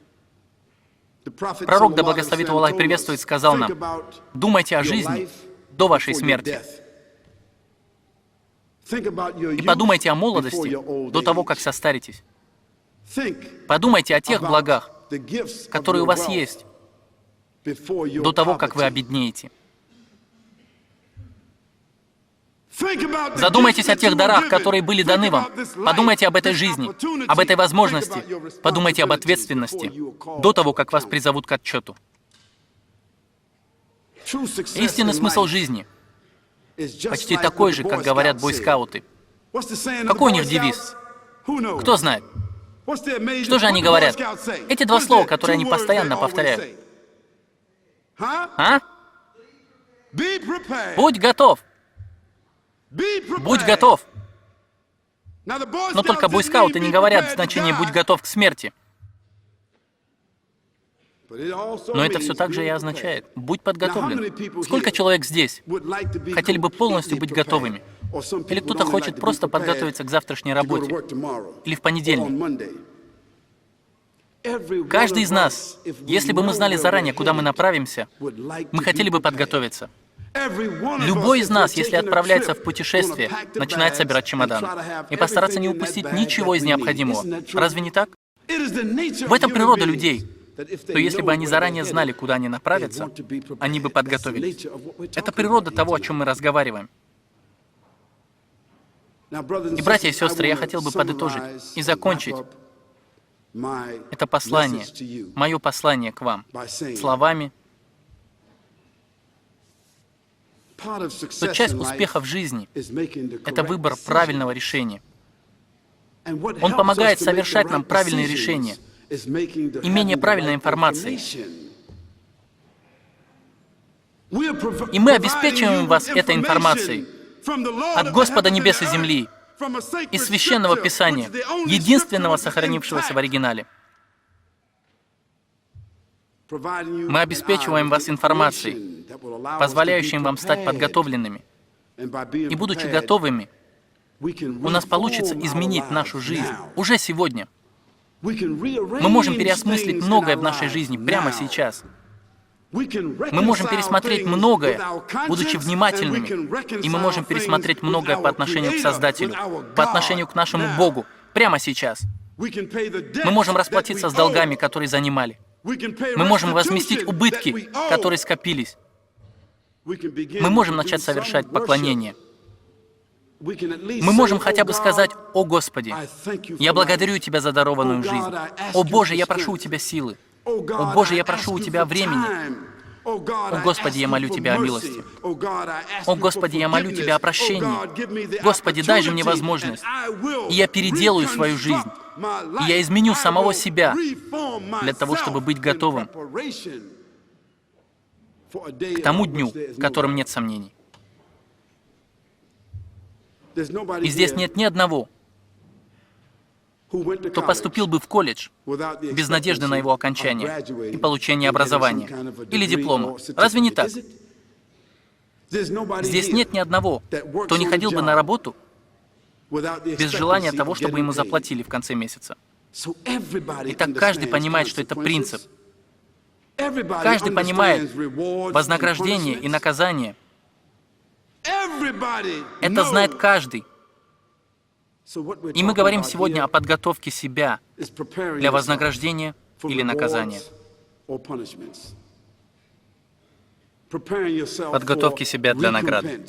Пророк, да благословит его Аллах и приветствует, сказал нам: думайте о жизни до вашей смерти. И подумайте о молодости до того, как состаритесь. Подумайте о тех благах, которые у вас есть, до того, как вы обеднеете. Задумайтесь о тех дарах, которые были даны вам. Подумайте об этой жизни, об этой возможности. Подумайте об ответственности до того, как вас призовут к отчету. Истинный смысл жизни почти такой же, как говорят бойскауты. Какой у них девиз? Кто знает? Что же они говорят? Эти два слова, которые они постоянно повторяют. А? Будь готов. Будь готов. Но только бойскауты не говорят значение «будь готов к смерти». Но это все так же и означает «будь подготовлен». Сколько человек здесь хотели бы полностью быть готовыми? Или кто-то хочет просто подготовиться к завтрашней работе? Или в понедельник? Каждый из нас, если бы мы знали заранее, куда мы направимся, мы хотели бы подготовиться. Любой из нас, если отправляется в путешествие, начинает собирать чемодан и постараться не упустить ничего из необходимого. Разве не так? В этом природа людей. То если бы они заранее знали, куда они направятся, они бы подготовились. Это природа того, о чем мы разговариваем. И, братья и сестры, я хотел бы подытожить и закончить это послание, мое послание к вам, словами, что часть успеха в жизни — это выбор правильного решения. Он помогает совершать нам правильные решения, имение правильной информации. И мы обеспечиваем вас этой информацией от Господа небес и земли, из Священного Писания, единственного сохранившегося в оригинале. Мы обеспечиваем вас информацией, позволяющей вам стать подготовленными. И будучи готовыми, у нас получится изменить нашу жизнь уже сегодня. Мы можем переосмыслить многое в нашей жизни прямо сейчас. Мы можем пересмотреть многое, будучи внимательными, и мы можем пересмотреть многое по отношению к Создателю, по отношению к нашему Богу, прямо сейчас. Мы можем расплатиться с долгами, которые занимали. Мы можем возместить убытки, которые скопились. Мы можем начать совершать поклонение. Мы можем хотя бы сказать: «О Господи, я благодарю Тебя за дарованную жизнь. О Боже, я прошу у Тебя силы. О Боже, я прошу у Тебя времени. О Господи, я молю Тебя о милости. О Господи, я молю Тебя о прощении. Господи, дай же мне возможность, и я переделаю свою жизнь, и я изменю самого себя для того, чтобы быть готовым к тому дню, в котором нет сомнений». И здесь нет ни одного, кто поступил бы в колледж без надежды на его окончание и получение образования или диплома. Разве не так? Здесь нет ни одного, кто не ходил бы на работу без желания того, чтобы ему заплатили в конце месяца. Итак, каждый понимает, что это принцип. Каждый понимает вознаграждение и наказание. Это знает каждый. И мы говорим сегодня о подготовке себя для вознаграждения или наказания. Подготовке себя для награды.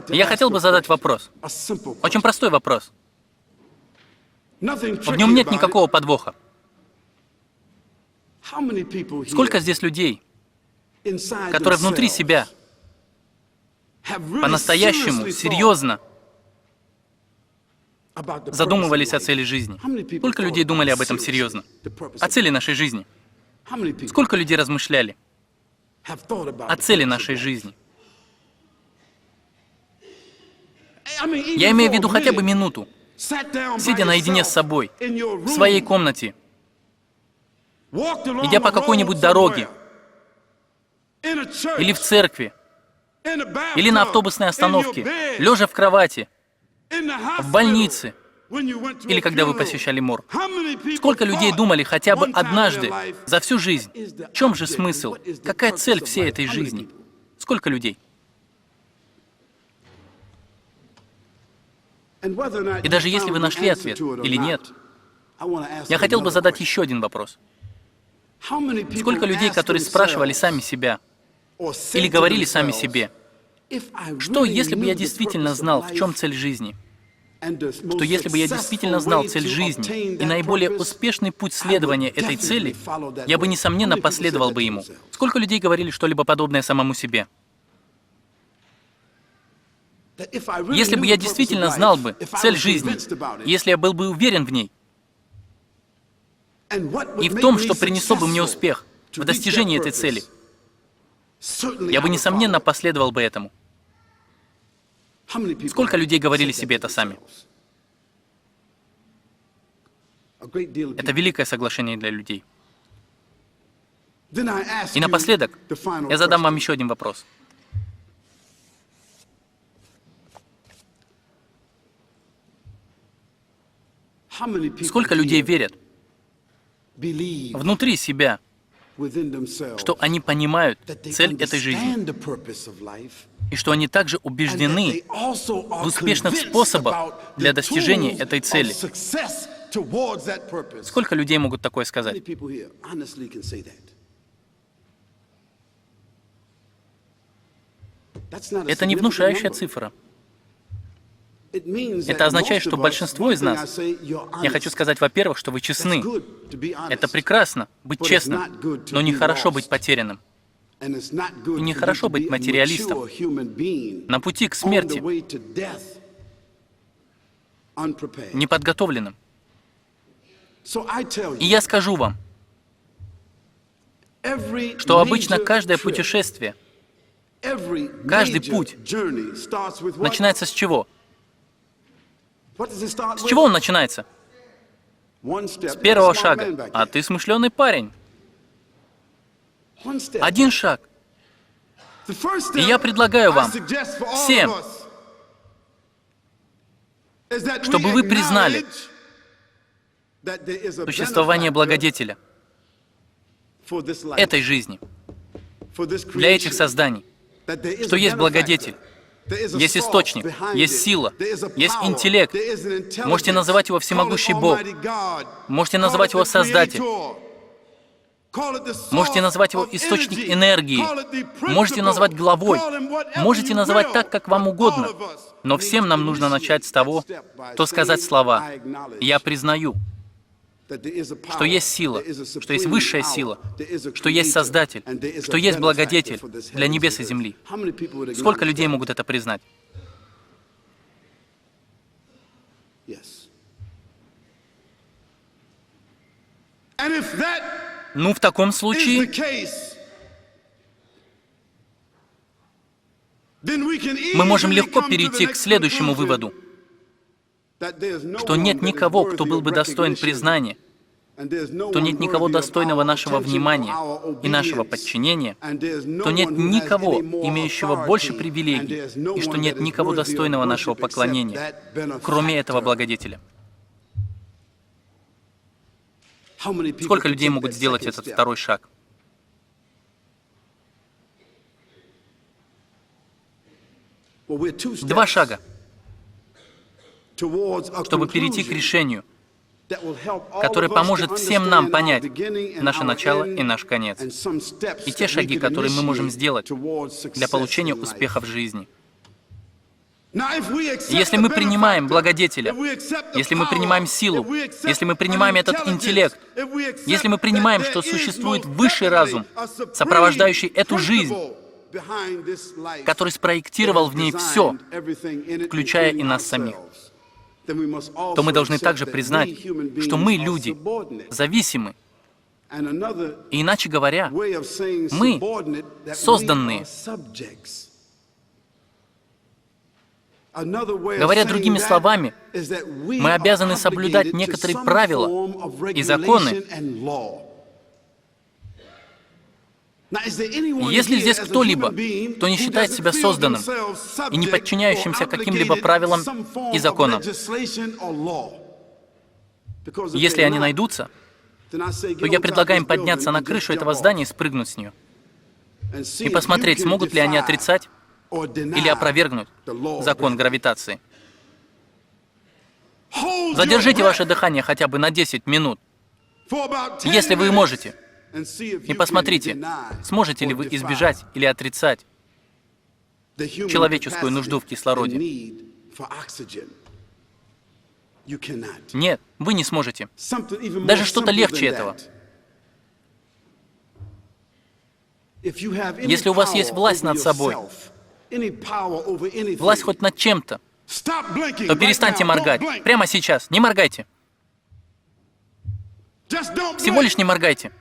Я хотел бы задать вопрос. Очень простой вопрос. В нем нет никакого подвоха. Сколько здесь людей, которые внутри себя по-настоящему, серьезно задумывались о цели жизни? Сколько людей думали об этом серьезно? О цели нашей жизни? Сколько людей размышляли о цели нашей жизни? Я имею в виду хотя бы минуту, сидя наедине с собой, в своей комнате, идя по какой-нибудь дороге, или в церкви, или на автобусной остановке, лежа в кровати, в больнице, или когда вы посещали морг. Сколько людей думали хотя бы однажды за всю жизнь, в чем же смысл, какая цель всей этой жизни? Сколько людей? И даже если вы нашли ответ или нет, я хотел бы задать еще один вопрос. Сколько людей, которые спрашивали сами себя или говорили сами себе, что если бы я действительно знал, в чем цель жизни? Что если бы я действительно знал цель жизни и наиболее успешный путь следования этой цели, я бы, несомненно, последовал бы ему. Сколько людей говорили что-либо подобное самому себе? Если бы я действительно знал бы цель жизни, если я был бы уверен в ней, и в том, что принесло бы мне успех в достижении этой цели, я бы, несомненно, последовал бы этому. Сколько людей говорили себе это сами? Это великое соглашение для людей. И напоследок, я задам вам еще один вопрос. Сколько людей верят внутри себя, что они понимают цель этой жизни, и что они также убеждены в успешных способах для достижения этой цели? Сколько людей могут такое сказать? Это не внушающая цифра. Это означает, что большинство из нас, я хочу сказать, во-первых, что вы честны. Это прекрасно, быть честным, но нехорошо быть потерянным. И нехорошо быть материалистом на пути к смерти, неподготовленным. И я скажу вам, что обычно каждое путешествие, каждый путь начинается с чего? С чего он начинается? С первого шага. А ты смышленый парень. Один шаг. И я предлагаю вам всем, чтобы вы признали существование благодетеля этой жизни, для этих созданий, что есть благодетель, есть источник, есть сила, есть интеллект. Можете называть его всемогущий Бог, можете называть его Создатель, можете назвать его источник энергии, можете назвать главой, можете называть так, как вам угодно. Но всем нам нужно начать с того, то сказать слова «Я признаю», что есть сила, что есть высшая сила, что есть Создатель, что есть Благодетель для небес и земли. Сколько людей могут это признать? Ну, в таком случае мы можем легко перейти к следующему выводу, что нет никого, кто был бы достоин признания, что нет никого достойного нашего внимания и нашего подчинения, что нет никого, имеющего больше привилегий, и что нет никого достойного нашего поклонения, кроме этого благодетеля. Сколько людей могут сделать этот второй шаг? Два шага, чтобы перейти к решению, которое поможет всем нам понять наше начало и наш конец, и те шаги, которые мы можем сделать для получения успеха в жизни. Если мы принимаем благодетеля, если мы принимаем силу, если мы принимаем этот интеллект, если мы принимаем, что существует высший разум, сопровождающий эту жизнь, который спроектировал в ней все, включая и нас самих, то мы должны также признать, что мы, люди, зависимы. И иначе говоря, мы созданные. Говоря другими словами, мы обязаны соблюдать некоторые правила и законы. И если здесь кто-либо, кто не считает себя созданным и не подчиняющимся каким-либо правилам и законам, если они найдутся, то я предлагаю им подняться на крышу этого здания и спрыгнуть с нее. И посмотреть, смогут ли они отрицать или опровергнуть закон гравитации. Задержите ваше дыхание хотя бы на 10 минут, если вы можете, и посмотрите, сможете ли вы избежать или отрицать человеческую нужду в кислороде. Нет, вы не сможете. Даже что-то легче этого. Если у вас есть власть над собой, власть хоть над чем-то, то перестаньте моргать. Прямо сейчас. Не моргайте. Всего лишь не моргайте.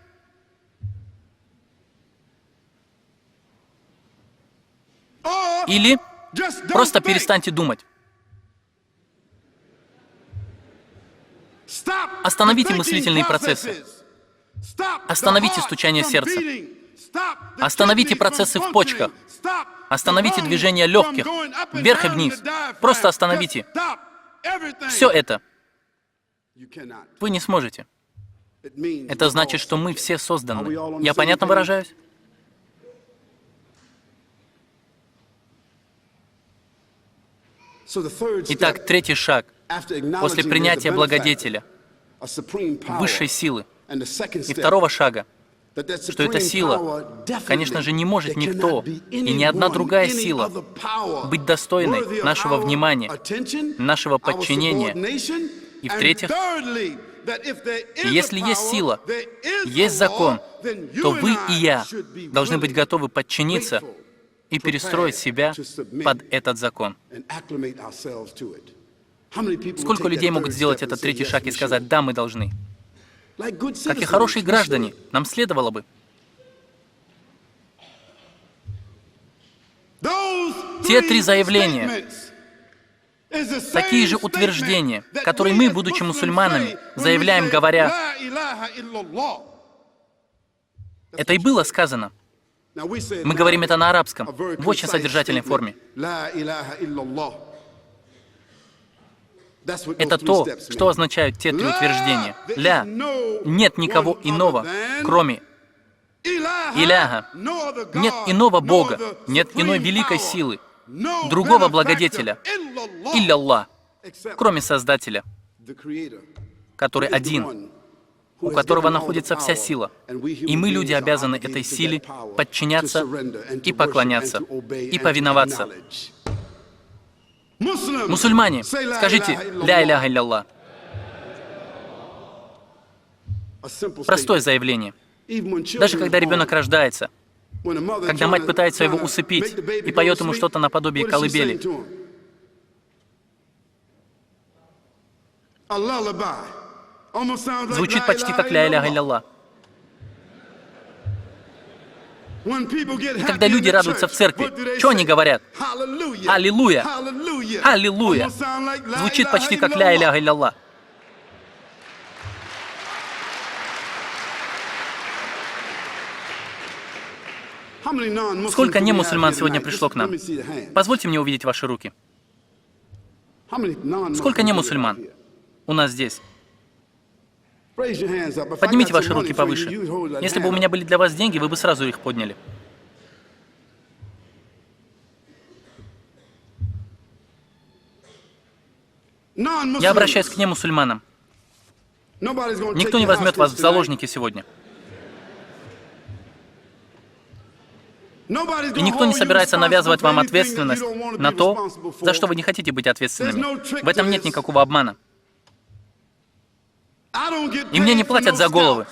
Или просто перестаньте думать. Остановите мыслительные процессы. Остановите стучание сердца. Остановите процессы в почках. Остановите движение легких, вверх и вниз. Просто остановите. Все это вы не сможете. Это значит, что мы все созданы. Я понятно выражаюсь? Итак, третий шаг после принятия благодетеля, высшей силы, и второго шага, что эта сила, конечно же, не может никто и ни одна другая сила быть достойной нашего внимания, нашего подчинения. И в-третьих, если есть сила, есть закон, то вы и я должны быть готовы подчиниться и перестроить себя под этот закон. Сколько людей могут сделать этот третий шаг и сказать: «Да, мы должны». Как и хорошие граждане, нам следовало бы. Те три заявления, такие же утверждения, которые мы, будучи мусульманами, заявляем, говоря: это и было сказано. Мы говорим это на арабском, в очень содержательной форме. Это то, что означают те три утверждения. «Ля» — нет никого иного, кроме Иляха. Нет иного Бога, нет иной великой силы, другого благодетеля, Илля-Аллах, кроме Создателя, который один, у которого находится вся сила. И мы, люди, обязаны этой силе подчиняться и поклоняться, и повиноваться. Мусульмане, скажите «Ля иляха илля-Аллах». Простое заявление. Даже когда ребенок рождается, когда мать пытается его усыпить и поет ему что-то наподобие колыбели, звучит почти как «Ля иляха илля-Аллах». И когда люди радуются в церкви, что они говорят? «Аллилуйя! Аллилуйя!» Звучит почти как «Ля иляха илля-Аллах». Сколько не-мусульман сегодня пришло к нам? Позвольте мне увидеть ваши руки. Сколько не-мусульман у нас здесь? Поднимите ваши руки повыше. Если бы у меня были для вас деньги, вы бы сразу их подняли. Я обращаюсь к немусульманам. Никто не возьмет вас в заложники сегодня. И никто не собирается навязывать вам ответственность на то, за что вы не хотите быть ответственными. В этом нет никакого обмана. И мне не платят за головы.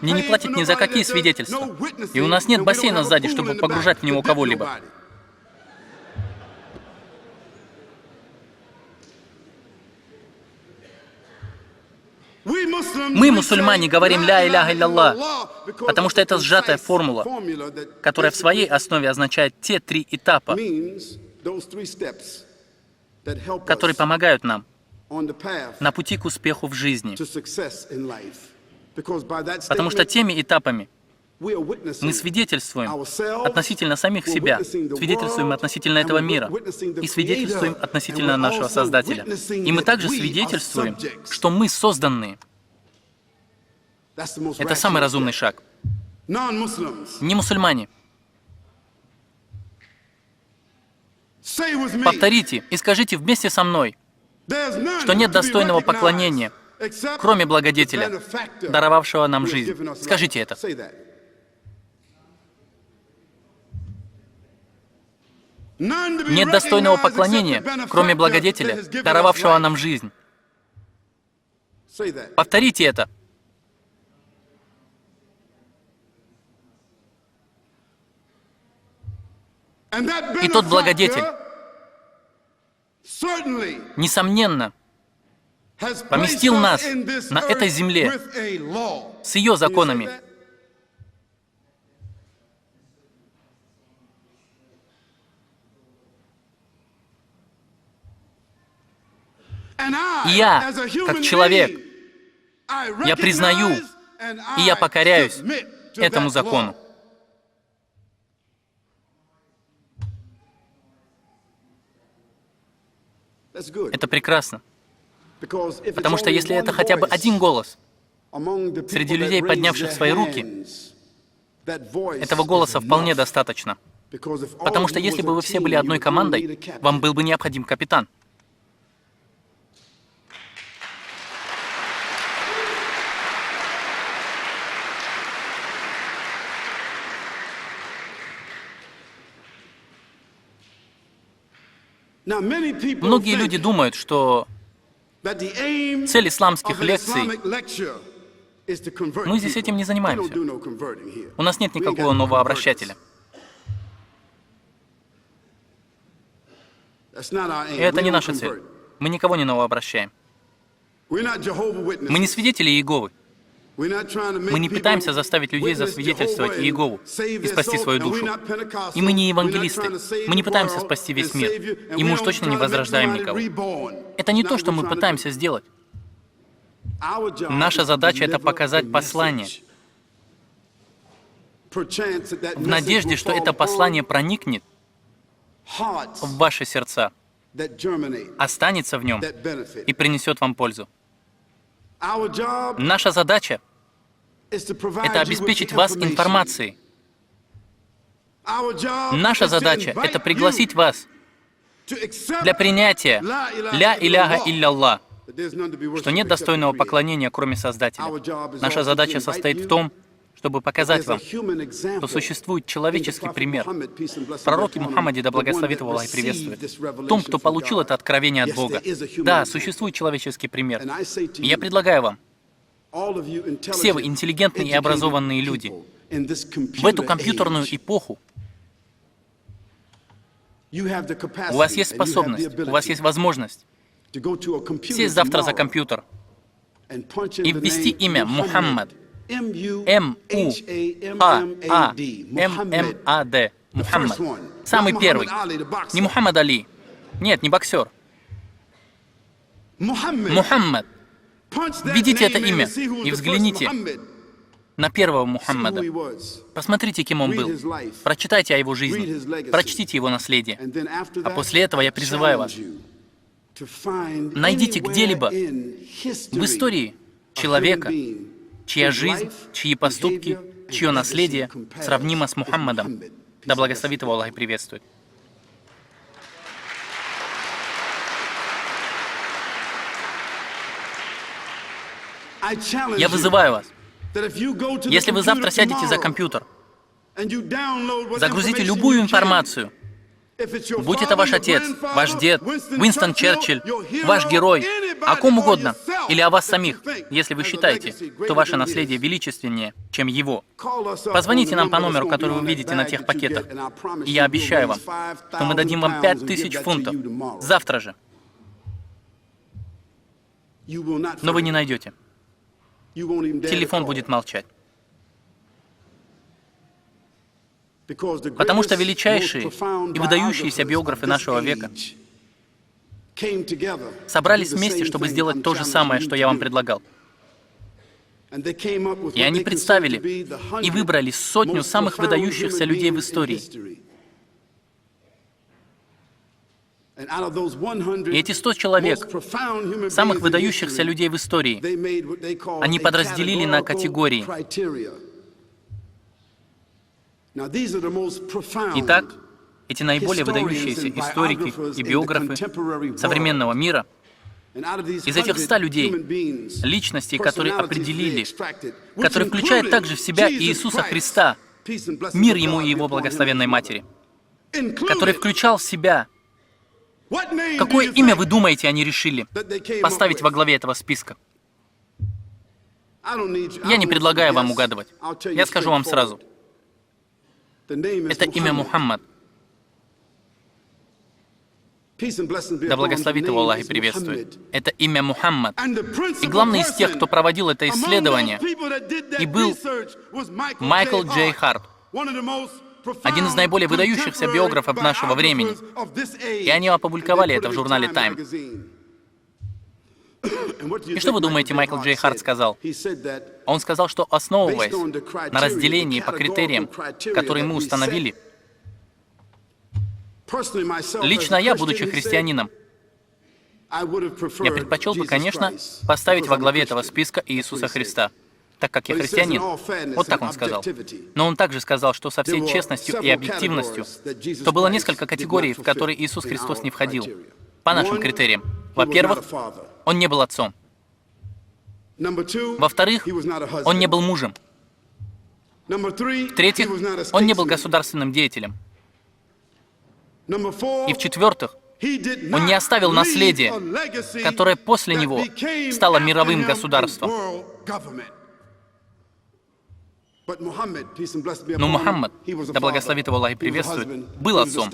Мне не платят ни за какие свидетельства. И у нас нет бассейна сзади, чтобы погружать в него кого-либо. Мы, мусульмане, говорим «Ля иляха илля-Аллах», потому что это сжатая формула, которая в своей основе означает те три этапа, которые помогают нам на пути к успеху в жизни. Потому что теми этапами мы свидетельствуем относительно самих себя, свидетельствуем относительно этого мира и свидетельствуем относительно нашего Создателя. И мы также свидетельствуем, что мы созданные. Это самый разумный шаг. Не мусульмане. Повторите и скажите вместе со мной: что нет достойного поклонения, кроме благодетеля, даровавшего нам жизнь. Скажите это. Нет достойного поклонения, кроме благодетеля, даровавшего нам жизнь. Повторите это. И тот благодетель, несомненно, поместил нас на этой земле с ее законами. И я, как человек, я признаю и я покоряюсь этому закону. Это прекрасно. Потому что если это хотя бы один голос среди людей, поднявших свои руки, этого голоса вполне достаточно. Потому что если бы вы все были одной командой, вам был бы необходим капитан. Многие люди думают, что цель исламских лекций, мы здесь этим не занимаемся. У нас нет никакого новообращателя. И это не наша цель. Мы никого не новообращаем. Мы не свидетели Иеговы. Мы не пытаемся заставить людей засвидетельствовать Иегову и спасти свою душу. И мы не евангелисты. Мы не пытаемся спасти весь мир. И мы уж точно не возрождаем никого. Это не то, что мы пытаемся сделать. Наша задача — это показать послание. В надежде, что это послание проникнет в ваши сердца, останется в нем и принесет вам пользу. Наша задача — это обеспечить вас информацией. Наша задача — это пригласить вас для принятия «Ля иляха илля-Аллах», что нет достойного поклонения, кроме Создателя. Наша задача состоит в том, чтобы показать вам, что существует человеческий пример. В пророке Мухаммаде, да благословит его Аллах и приветствует, в том, кто получил это откровение от Бога. Да, существует человеческий пример. И я предлагаю вам, все вы интеллигентные и образованные люди, в эту компьютерную эпоху у вас есть способность, у вас есть возможность сесть завтра за компьютер и ввести имя Мухаммад, М-У-Х-А-М-М-А-Д, Мухаммад, самый первый, не Мухаммад Али, нет, не боксер, Мухаммад. Введите это имя и взгляните на первого Мухаммада. Посмотрите, кем он был. Прочитайте о его жизни. Прочтите его наследие. А после этого я призываю вас, найдите где-либо в истории человека, чья жизнь, чьи поступки, чье наследие сравнимо с Мухаммадом. Да благословит его Аллах и приветствует. Я вызываю вас, если вы завтра сядете за компьютер, загрузите любую информацию, будь это ваш отец, ваш дед, Уинстон Черчилль, ваш герой, о ком угодно, или о вас самих, если вы считаете, что ваше наследие величественнее, чем его. Позвоните нам по номеру, который вы видите на тех пакетах, и я обещаю вам, что мы дадим вам 5000 фунтов завтра же. Но вы не найдете. Телефон будет молчать. Потому что величайшие и выдающиеся биографы нашего века собрались вместе, чтобы сделать то же самое, что я вам предлагал. И они представили и выбрали 100 самых выдающихся людей в истории. И эти 100 человек, самых выдающихся людей в истории, они подразделили на категории. Итак, эти наиболее выдающиеся историки и биографы современного мира Из этих 100 людей, личностей, которые определили, которые включают также в себя Иисуса Христа, мир Ему и Его благословенной Матери, который включал в себя, какое имя, вы думаете, они решили поставить во главе этого списка? Я не предлагаю вам угадывать. Я скажу вам сразу. Это имя Мухаммад. Да благословит его Аллах и приветствует. Это имя Мухаммад. И главный из тех, кто проводил это исследование, и был Майкл Джей Харт, один из наиболее выдающихся биографов нашего времени. И они опубликовали это в журнале Time. И что вы думаете, Майкл Джей Харт сказал? Он сказал, что основываясь на разделении по критериям, которые мы установили, лично я, будучи христианином, я предпочел бы, конечно, поставить во главе этого списка Иисуса Христа, так как я христианин. Вот так он сказал. Но он также сказал, что со всей честностью и объективностью, то было несколько категорий, в которые Иисус Христос не входил, по нашим критериям. Во-первых, он не был отцом. Во-вторых, он не был мужем. В-третьих, он не был государственным деятелем. И в-четвертых, он не оставил наследие, которое после него стало мировым государством. Но Мухаммад, да благословит его Аллах и приветствует, был отцом,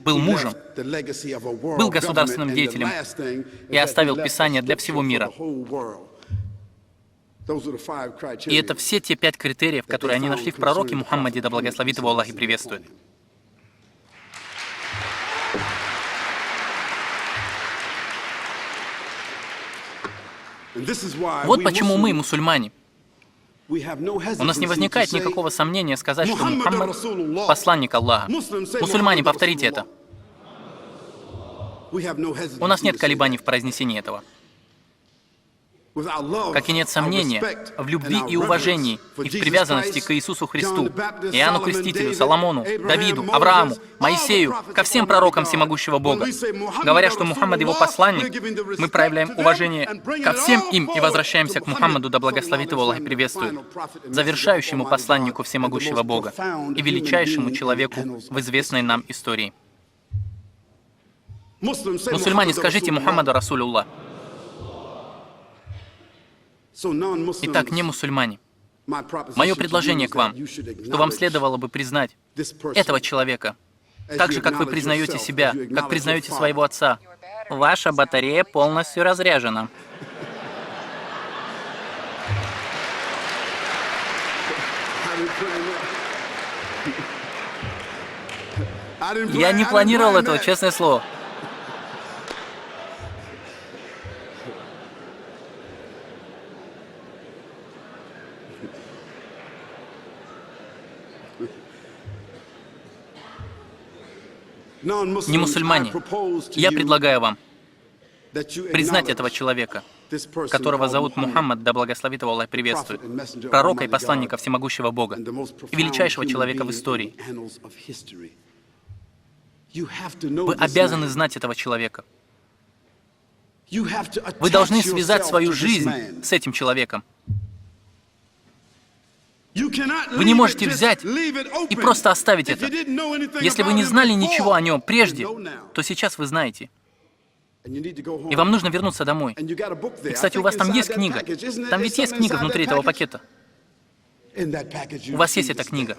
был мужем, был государственным деятелем и оставил Писание для всего мира. И это все те 5 критериев, которые они нашли в пророке Мухаммаде, да благословит его Аллах и приветствует. Вот почему мы, мусульмане, у нас не возникает никакого сомнения сказать, что Мухаммад – посланник Аллаха. Мусульмане, повторите это. У нас нет колебаний в произнесении этого. Как и нет сомнения в любви и уважении и в привязанности к Иисусу Христу, Иоанну Крестителю, Соломону, Давиду, Аврааму, Моисею, ко всем пророкам всемогущего Бога. Говоря, что Мухаммад его посланник, мы проявляем уважение ко всем им и возвращаемся к Мухаммаду, да благословит его Аллах и приветствует, завершающему посланнику всемогущего Бога и величайшему человеку в известной нам истории. Мусульмане, скажите Мухаммаду Расулюллах. Итак, не мусульмане. Мое предложение к вам, что вам следовало бы признать этого человека, так же, как вы признаете себя, как признаете своего отца. Ваша батарея полностью разряжена. Я не планировал этого, честное слово. Не мусульмане, я предлагаю вам признать этого человека, которого зовут Мухаммад, да благословит его Аллах приветствует, пророка и посланника всемогущего Бога и величайшего человека в истории. Вы обязаны знать этого человека. Вы должны связать свою жизнь с этим человеком. Вы не можете взять и просто оставить это. Если вы не знали ничего о нем прежде, то сейчас вы знаете. И вам нужно вернуться домой. И, кстати, у вас там есть книга. Там ведь есть книга внутри этого пакета. У вас есть эта книга.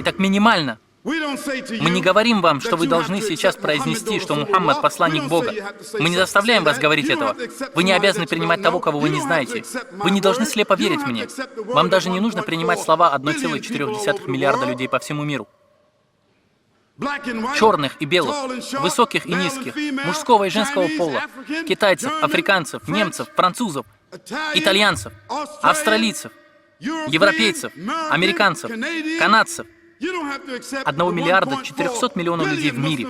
Итак, минимально. Мы не говорим вам, что вы должны сейчас произнести, что Мухаммад – посланник Бога. Мы не заставляем вас говорить этого. Вы не обязаны принимать того, кого вы не знаете. Вы не должны слепо верить мне. Вам даже не нужно принимать слова 1,4 миллиарда людей по всему миру. Черных и белых, высоких и низких, мужского и женского пола, китайцев, африканцев, немцев, французов, итальянцев, австралийцев, европейцев, американцев, канадцев, 1 миллиарда 400 миллионов людей в мире.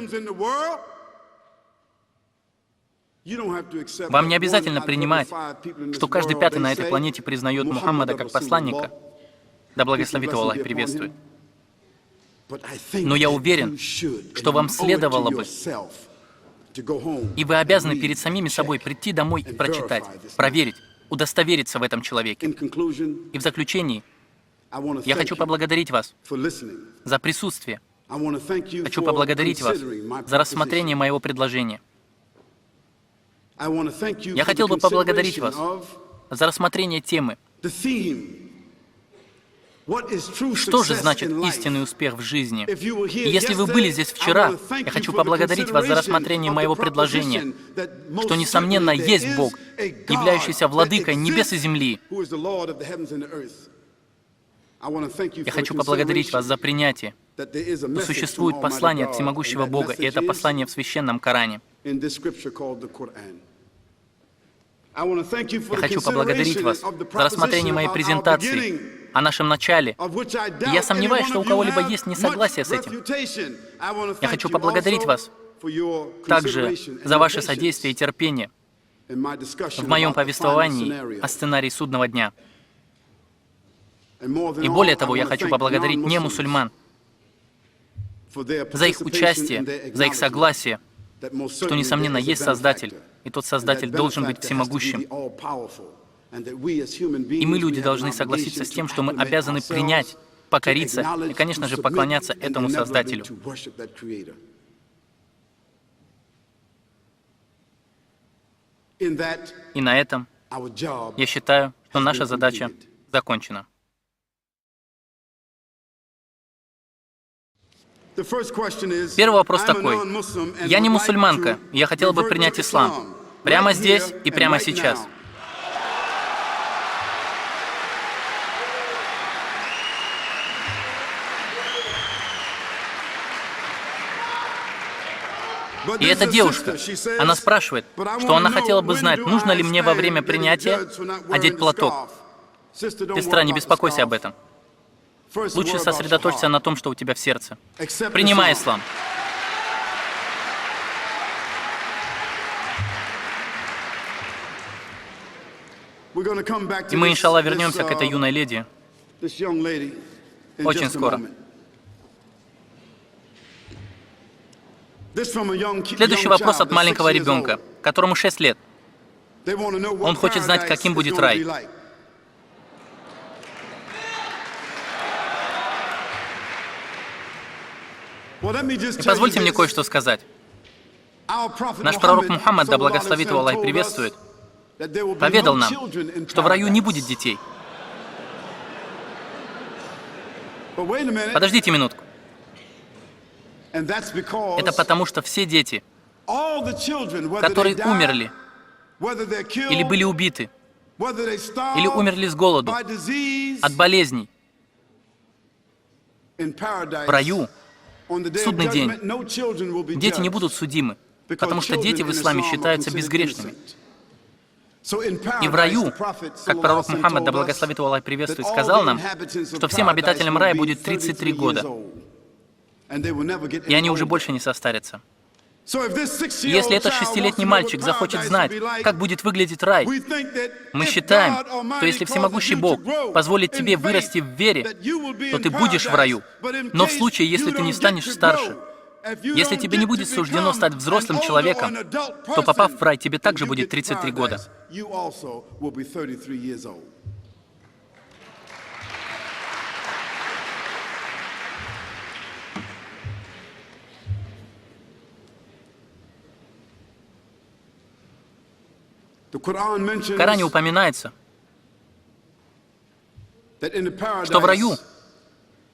Вам не обязательно принимать, что каждый пятый на этой планете признает Мухаммада как посланника. Да благословит его Аллах и приветствует. Но я уверен, что вам следовало бы И вы обязаны перед самими собой прийти домой и прочитать, проверить, удостовериться в этом человеке. И в заключении я хочу поблагодарить вас за присутствие. Хочу поблагодарить вас за рассмотрение моего предложения. Я хотел бы поблагодарить вас за рассмотрение темы. Что же значит истинный успех в жизни? И если вы были здесь вчера, я хочу поблагодарить вас за рассмотрение моего предложения, что, несомненно, есть Бог, являющийся владыкой небес и земли. Я хочу поблагодарить вас за принятие, что существует послание от всемогущего Бога, и это послание в священном Коране. Я хочу поблагодарить вас за рассмотрение моей презентации о нашем начале. И я сомневаюсь, что у кого-либо есть несогласие с этим. Я хочу поблагодарить вас также за ваше содействие и терпение в моем повествовании о сценарии судного дня. И более того, я хочу поблагодарить немусульман за их участие, за их согласие, что, несомненно, есть Создатель, и тот Создатель должен быть всемогущим. И мы, люди, должны согласиться с тем, что мы обязаны принять, покориться и, конечно же, поклоняться этому Создателю. И на этом я считаю, что наша задача закончена. Первый вопрос такой. Я не мусульманка, и я хотела бы принять ислам. Прямо здесь и прямо сейчас. И эта девушка, она спрашивает, что она хотела бы знать, нужно ли мне во время принятия одеть платок. Сестра, не беспокойся об этом. Лучше сосредоточься на том, что у тебя в сердце. Принимай ислам. И мы, иншаллах, вернемся к этой юной леди очень скоро. Следующий вопрос от маленького ребенка, которому 6 лет. Он хочет знать, каким будет рай. И позвольте мне кое-что сказать. Наш пророк Мухаммад, да благословит его Аллах и приветствует, поведал нам, что в раю не будет детей. Подождите минутку. Это потому, что все дети, которые умерли, или были убиты, или умерли с голоду, от болезней, в раю, в судный день, дети не будут судимы, потому что дети в исламе считаются безгрешными. И в раю, как пророк Мухаммад, да благословит его Аллах и приветствует, сказал нам, что всем обитателям рая будет 33 года, и они уже больше не состарятся. Если этот 6-летний мальчик захочет знать, как будет выглядеть рай, мы считаем, что если всемогущий Бог позволит тебе вырасти в вере, то ты будешь в раю. Но в случае, если ты не станешь старше, если тебе не будет суждено стать взрослым человеком, то, попав в рай, тебе также будет 33 года. В Коране упоминается, что в раю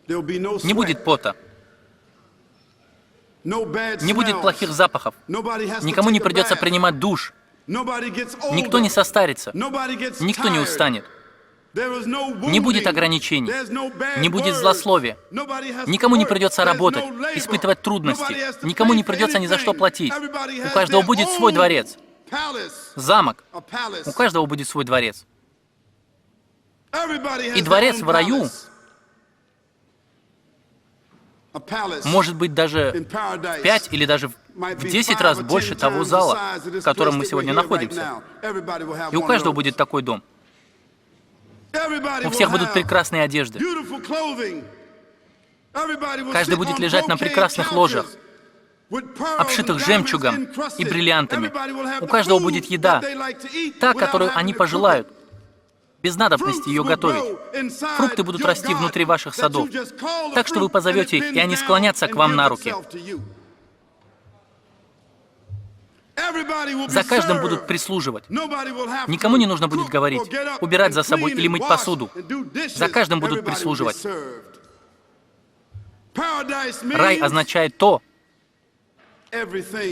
не будет пота, не будет плохих запахов, никому не придется принимать душ, никто не состарится, никто не устанет, не будет ограничений, не будет злословия, никому не придется работать, испытывать трудности, никому не придется ни за что платить, у каждого будет свой дворец. Замок. У каждого будет свой дворец. И дворец в раю может быть даже в 5 или даже в 10 раз больше того зала, в котором мы сегодня находимся. И у каждого будет такой дом. У всех будут прекрасные одежды. Каждый будет лежать на прекрасных ложах. обшитых жемчугом и бриллиантами. У каждого будет еда, та, которую они пожелают, без надобности ее готовить. Фрукты будут расти внутри ваших садов, так что вы позовете их, и они склонятся к вам на руки. За каждым будут прислуживать. Никому не нужно будет говорить, убирать за собой или мыть посуду. За каждым будут прислуживать. Рай означает то,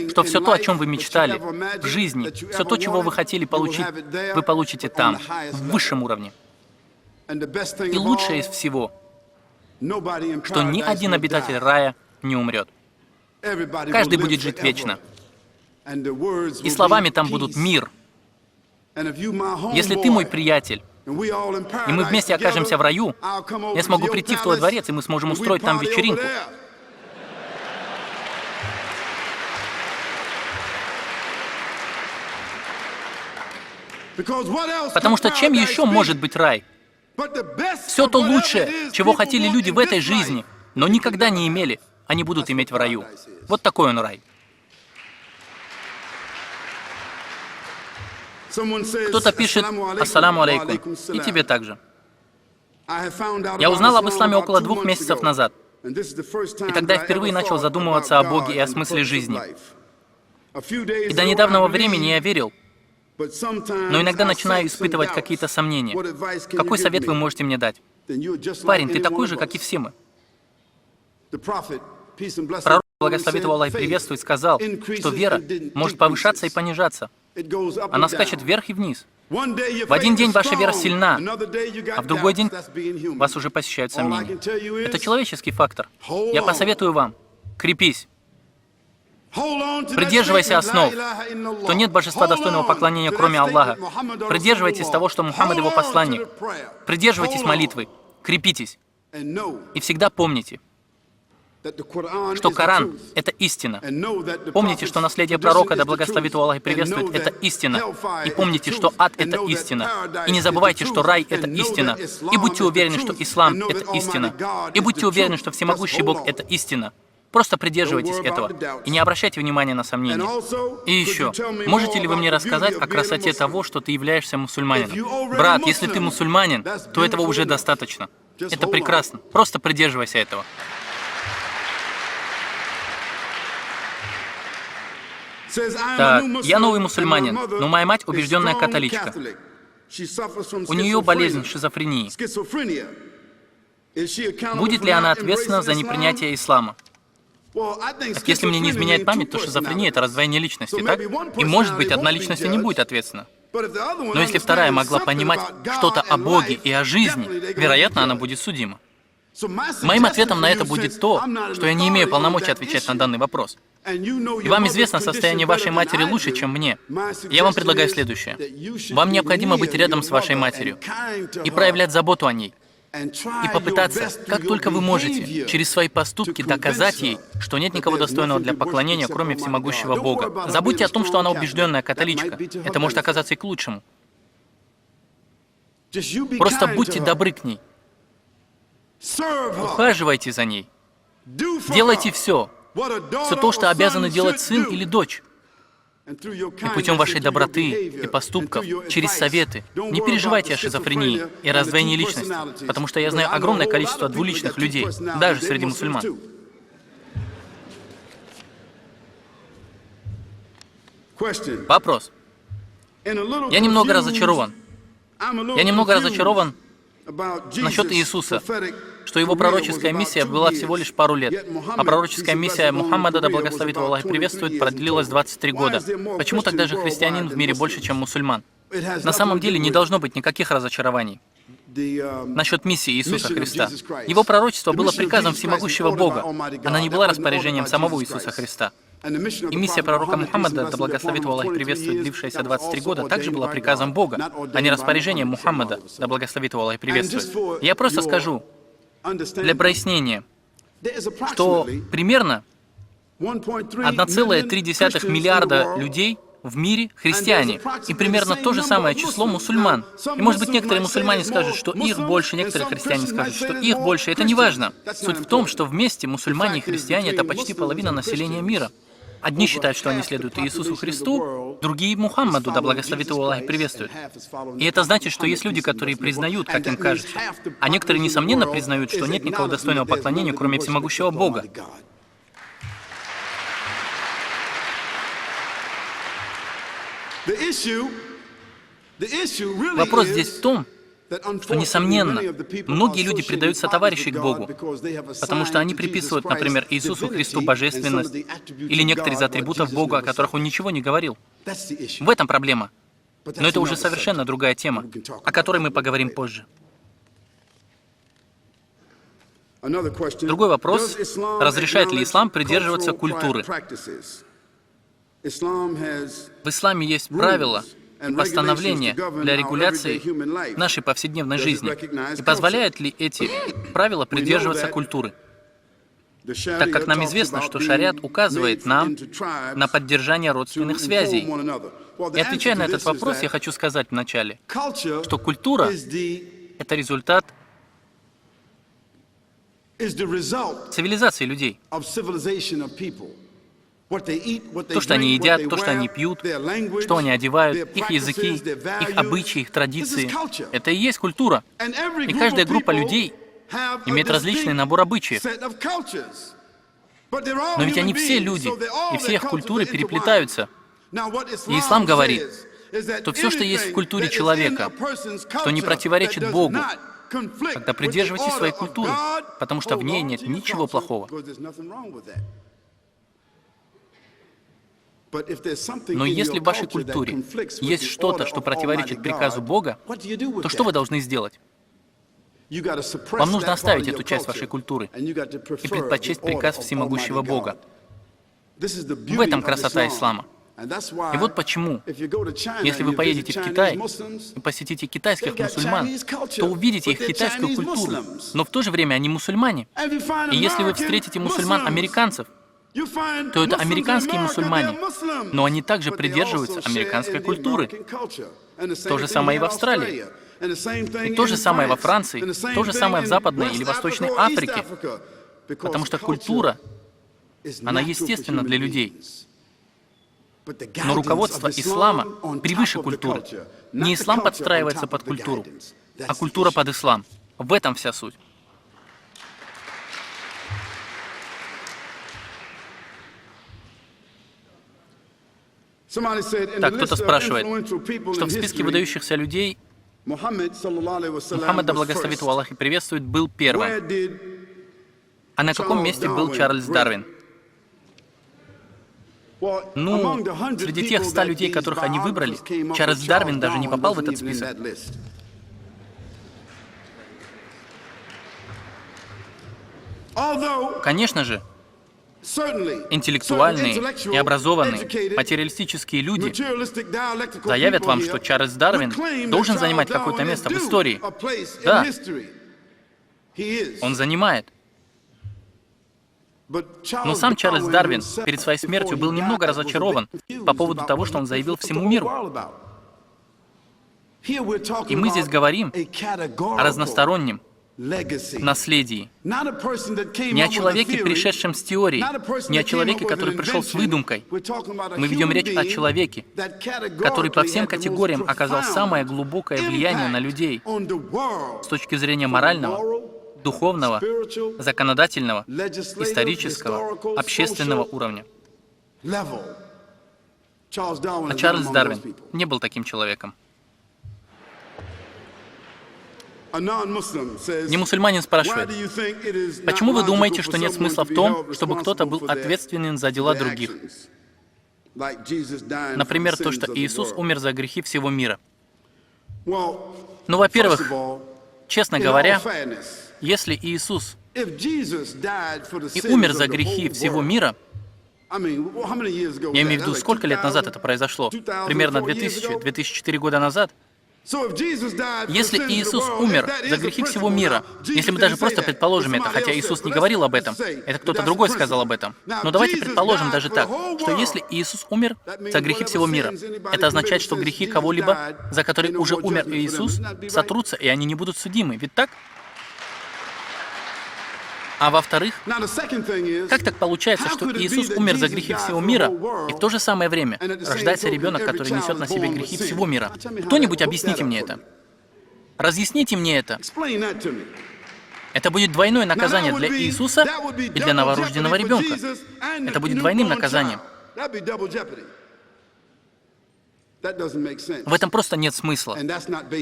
что все то, о чем вы мечтали в жизни, все то, чего вы хотели получить, вы получите там, в высшем уровне. И лучшее из всего, что ни один обитатель рая не умрет. Каждый будет жить вечно. И словами там будут мир. Если ты мой приятель, и мы вместе окажемся в раю, я смогу прийти в твой дворец, и мы сможем устроить там вечеринку. Потому что чем еще может быть рай? Все то лучшее, чего хотели люди в этой жизни, но никогда не имели, они будут иметь в раю. Вот такой он рай. Кто-то пишет «Ассаламу алейкум», и тебе также. Я узнал об исламе около 2 месяцев назад, и тогда я впервые начал задумываться о Боге и о смысле жизни. И до недавнего времени я верил, но иногда начинаю испытывать какие-то сомнения. Какой совет вы можете мне дать? Парень, ты такой же, как и все мы. Пророк, благословит его Аллах и приветствует, сказал, что вера может повышаться и понижаться. Она скачет вверх и вниз. В один день ваша вера сильна, а в другой день вас уже посещают сомнения. Это человеческий фактор. Я посоветую вам, крепись. Придерживайся основ, что нет божества достойного поклонения, кроме Аллаха. Придерживайтесь того, что Мухаммад его посланник. Придерживайтесь молитвы, крепитесь. И всегда помните, что Коран — это истина. Помните, что наследие пророка, да благословит его Аллах и приветствует, это истина. И помните, что ад — это истина. И не забывайте, что рай — это истина. И будьте уверены, что ислам — это истина. И будьте уверены, что всемогущий Бог — это истина. Просто придерживайтесь этого и не обращайте внимания на сомнения. И еще, можете ли вы мне рассказать о красоте того, что ты являешься мусульманином? Брат, если ты мусульманин, то этого уже достаточно. Это прекрасно. Просто придерживайся этого. Так, я новый мусульманин, но моя мать убежденная католичка. У нее болезнь шизофрении. Будет ли она ответственна за непринятие ислама? Так если мне не изменяет память, то шизофрения — это раздвоение личности, так? И может быть, одна личность и не будет ответственна. Но если вторая могла понимать что-то о Боге и о жизни, вероятно, она будет судима. Моим ответом на это будет то, что я не имею полномочий отвечать на данный вопрос. И вам известно состояние вашей матери лучше, чем мне. Я вам предлагаю следующее. Вам необходимо быть рядом с вашей матерью и проявлять заботу о ней. И попытаться, как только вы можете, через свои поступки доказать ей, что нет никого достойного для поклонения, кроме всемогущего Бога. Забудьте о том, что она убежденная католичка. Это может оказаться и к лучшему. Просто будьте добры к ней. Ухаживайте за ней. Делайте все то, что обязаны делать сын или дочь. И путем вашей доброты и поступков, через советы, не переживайте о шизофрении и раздвоении личности, потому что я знаю огромное количество двуличных людей, даже среди мусульман. Вопрос. Я немного разочарован. Насчет Иисуса, что его пророческая миссия была всего лишь пару лет, а пророческая миссия Мухаммада, да благословит его Аллах и приветствует, продлилась 23 года. Почему тогда же христианин в мире больше, чем мусульман? На самом деле не должно быть никаких разочарований насчет миссии Иисуса Христа. Его пророчество было приказом всемогущего Бога, она не была распоряжением самого Иисуса Христа. И миссия пророка Мухаммада, да благословит его Аллах и приветствует, длившаяся 23 года, также была приказом Бога, а не распоряжением Мухаммада, да благословит его Аллах и приветствует. Я просто скажу, для прояснения, что примерно 1,3 миллиарда людей в мире христиане, и примерно то же самое число мусульман. И может быть некоторые мусульмане скажут, что их больше, некоторые христиане скажут, что их больше. Это не важно. Суть в том, что вместе мусульмане и христиане — это почти половина населения мира. Одни считают, что они следуют Иисусу Христу, другие — Мухаммаду, да благословит его Аллах и приветствует. И это значит, что есть люди, которые признают, как им кажется, а некоторые, несомненно, признают, что нет никого достойного поклонения, кроме всемогущего Бога. Вопрос здесь в том, что, несомненно, многие люди предаются товарищей к Богу, потому что они приписывают, например, Иисусу Христу божественность или некоторые из атрибутов Бога, о которых Он ничего не говорил. В этом проблема. Но это уже совершенно другая тема, о которой мы поговорим позже. Другой вопрос — разрешает ли ислам придерживаться культуры? В исламе есть правила и постановления для регуляции нашей повседневной жизни. И позволяют ли эти правила придерживаться культуры? Так как нам известно, что шариат указывает нам на поддержание родственных связей. И отвечая на этот вопрос, я хочу сказать вначале, что культура — это результат цивилизации людей. То, что они едят, то, что они пьют, что они одевают, их языки, их обычаи, их традиции — это и есть культура. И каждая группа людей имеет различный набор обычаев. Но ведь они все люди, и все их культуры переплетаются. И ислам говорит, что все, что есть в культуре человека, что не противоречит Богу, тогда придерживайтесь своей культуры, потому что в ней нет ничего плохого. Но если в вашей культуре есть что-то, что противоречит приказу Бога, то что вы должны сделать? Вам нужно оставить эту часть вашей культуры и предпочесть приказ всемогущего Бога. В этом красота ислама. И вот почему, если вы поедете в Китай и посетите китайских мусульман, то увидите их китайскую культуру, но в то же время они мусульмане. И если вы встретите мусульман-американцев, то это американские мусульмане, но они также придерживаются американской культуры. То же самое и в Австралии, и то же самое во Франции, то же самое в Западной или Восточной Африке, потому что культура, она естественна для людей. Но руководство ислама превыше культуры. Не ислам подстраивается под культуру, а культура под ислам. В этом вся суть. Так, кто-то спрашивает, что в списке выдающихся людей Мухаммад, да благословит его Аллах и приветствует, был первым. А на каком месте был Чарльз Дарвин? Ну, среди тех 100 людей, которых они выбрали, Чарльз Дарвин даже не попал в этот список. Конечно же, интеллектуальные и образованные, материалистические люди заявят вам, что Чарльз Дарвин должен занимать какое-то место в истории. Да, он занимает. Но сам Чарльз Дарвин перед своей смертью был немного разочарован по поводу того, что он заявил всему миру. И мы здесь говорим о разностороннем наследии. Не о человеке, пришедшем с теорией, не о человеке, который пришел с выдумкой. Мы ведем речь о человеке, который по всем категориям оказал самое глубокое влияние на людей с точки зрения морального, духовного, законодательного, исторического, общественного уровня. А Чарльз Дарвин не был таким человеком. Немусульманин спрашивает, почему вы думаете, что нет смысла в том, чтобы кто-то был ответственен за дела других? Например, то, что Иисус умер за грехи всего мира. Ну, во-первых, честно говоря, если Иисус и умер за грехи всего мира, я имею в виду, сколько лет назад это произошло? Примерно 2000-2004 года назад. Если Иисус умер за грехи всего мира, если мы даже просто предположим это, хотя Иисус не говорил об этом, это кто-то другой сказал об этом, но давайте предположим даже так, что если Иисус умер за грехи всего мира, это означает, что грехи кого-либо, за которые уже умер Иисус, сотрутся, и они не будут судимы, ведь так? А во-вторых, как так получается, что Иисус умер за грехи всего мира, и в то же самое время рождается ребенок, который несет на себе грехи всего мира? Кто-нибудь объясните мне это. Разъясните мне это. Это будет двойное наказание для Иисуса и для новорожденного ребенка. Это будет двойным наказанием. В этом просто нет смысла.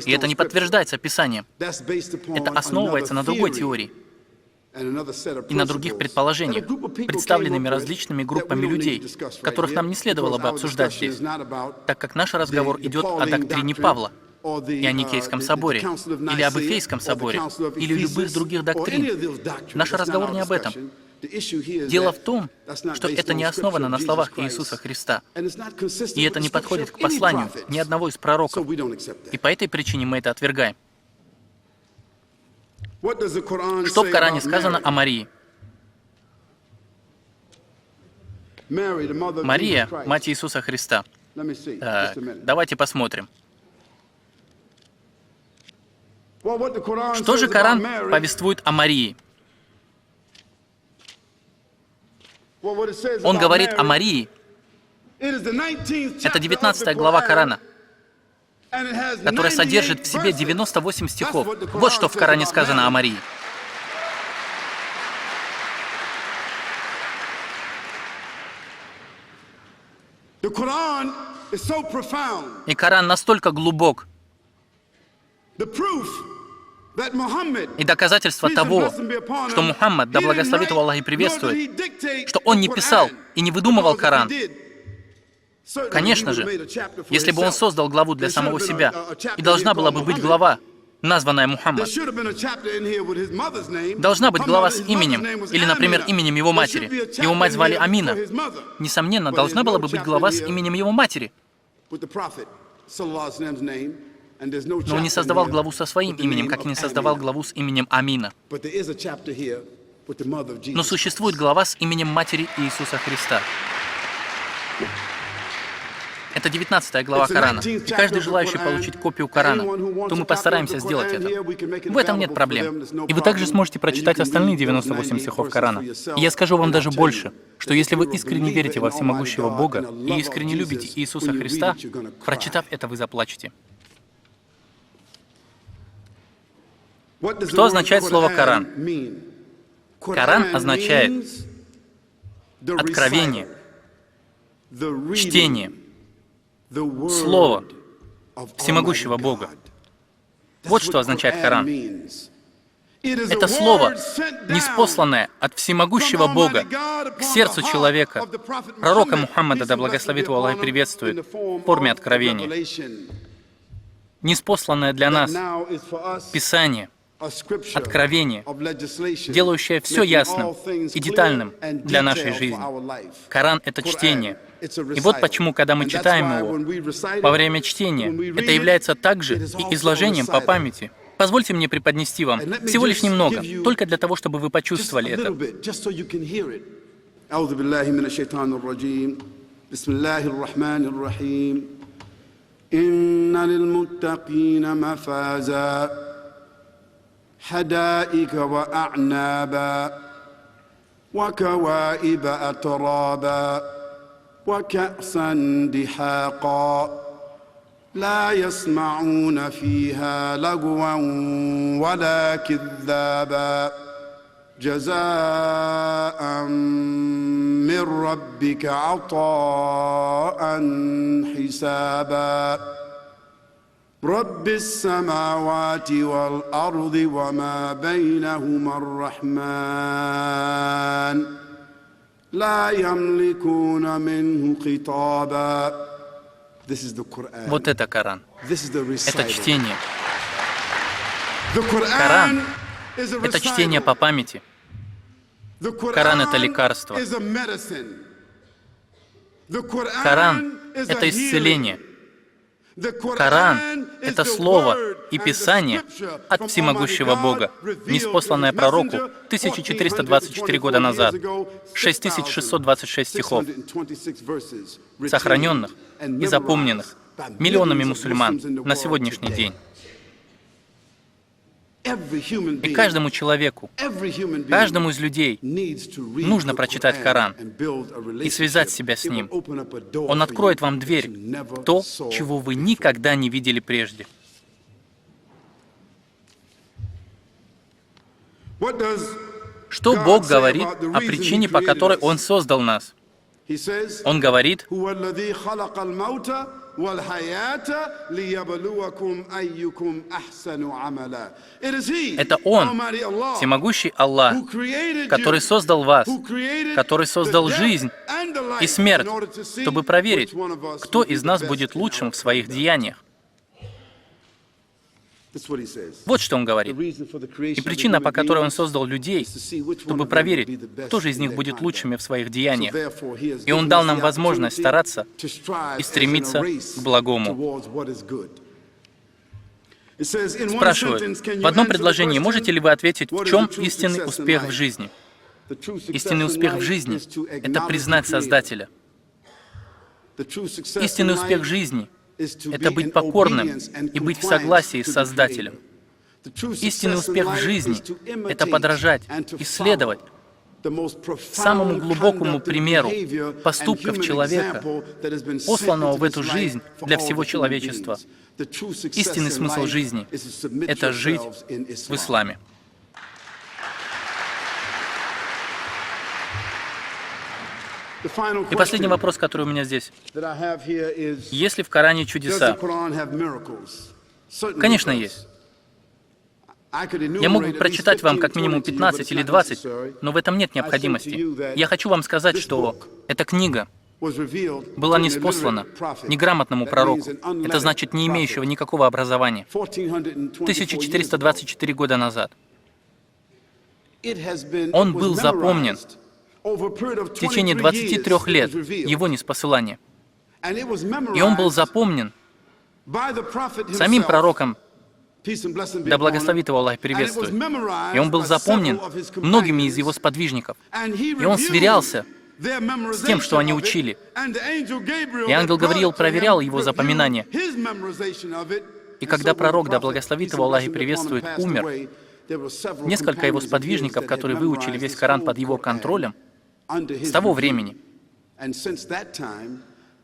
И это не подтверждается Писанием. Это основывается на другой теории и на других предположениях, представленными различными группами людей, которых нам не следовало бы обсуждать здесь, так как наш разговор идет о доктрине Павла и о Никейском соборе, или об Эфейском соборе, или любых других доктрин. Наш разговор не об этом. Дело в том, что это не основано на словах Иисуса Христа, и это не подходит к посланию ни одного из пророков, и по этой причине мы это отвергаем. Что в Коране сказано о Марии? Мария, мать Иисуса Христа. Так, давайте посмотрим. Что же Коран повествует о Марии? Он говорит о Марии. Это 19 глава Корана, которая содержит в себе 98 стихов. Вот что в Коране сказано о Марии. И Коран настолько глубок, и доказательство того, что Мухаммад, да благословит его Аллах и приветствует, что он не писал и не выдумывал Коран. Конечно же, если бы он создал главу для самого себя, и должна была бы быть глава, названная Мухаммад. Должна быть глава с именем, или, например, именем его матери. Его мать звали Амина. Несомненно, должна была бы быть глава с именем его матери. Но он не создавал главу со своим именем, как и не создавал главу с именем Амина. Но существует глава с именем матери Иисуса Христа. Это 19 глава Корана. И каждый желающий получить копию Корана, то мы постараемся сделать это. В этом нет проблем. И вы также сможете прочитать остальные 98 стихов Корана. И я скажу вам даже больше, что если вы искренне верите во всемогущего Бога и искренне любите Иисуса Христа, прочитав это, вы заплачете. Что означает слово «Коран»? Коран означает откровение, чтение, слово всемогущего Бога. Вот что означает Коран. Это слово, ниспосланное от всемогущего Бога к сердцу человека, пророка Мухаммада, да благословит его Аллах и приветствует, в форме откровения. Ниспосланное для нас Писание, откровение, делающее все ясным и детальным для нашей жизни. Коран — это чтение. И вот почему, когда мы читаем его, во время чтения, это является также и изложением по памяти. Позвольте мне преподнести вам всего лишь немного, только для того, чтобы вы почувствовали это. حدائق وأعنابا وكواعب أترابا وكأسا دحاقا لا يسمعون فيها لغوا ولا كذابا جزاء من ربك عطاء حسابا رب السماوات والأرض وما بينهما الرحمن لا يملكون منه خطابا. Вот это Коран. Это чтение. Коран — это чтение по памяти. Коран — это лекарство. Коран — это исцеление. Коран — это слово и Писание от всемогущего Бога, ниспосланное пророку 1424 года назад, 6626 стихов, сохраненных и запомненных миллионами мусульман на сегодняшний день. И каждому человеку, каждому из людей нужно прочитать Коран и связать себя с ним. Он откроет вам дверь, то, чего вы никогда не видели прежде. Что Бог говорит о причине, по которой Он создал нас? Он говорит: это Он, всемогущий Аллах, который создал вас, который создал жизнь и смерть, чтобы проверить, кто из нас будет лучшим в своих деяниях. Вот что Он говорит. И причина, по которой Он создал людей, чтобы проверить, кто же из них будет лучшими в своих деяниях. И Он дал нам возможность стараться и стремиться к благому. Спрашивают, в одном предложении можете ли вы ответить, в чем истинный успех в жизни? Истинный успех в жизни — это признать Создателя. Истинный успех в жизни — это быть покорным и быть в согласии с Создателем. Истинный успех в жизни — это подражать, исследовать самому глубокому примеру поступков человека, посланного в эту жизнь для всего человечества. Истинный смысл жизни — это жить в исламе. И последний вопрос, который у меня здесь. Есть ли в Коране чудеса? Конечно, есть. Я мог бы прочитать вам как минимум 15 или 20, но в этом нет необходимости. Я хочу вам сказать, что эта книга была ниспослана неграмотному пророку. Это значит, не имеющего никакого образования. 1424 года назад. Он был запомнен в течение 23 лет его ниспосылания. И он был запомнен самим пророком, да благословит его Аллах и приветствует. И он был запомнен многими из его сподвижников. И он сверялся с тем, что они учили. И ангел Гавриил проверял его запоминание. И когда пророк, да благословит его Аллах и приветствует, умер, несколько его сподвижников, которые выучили весь Коран под его контролем, с того времени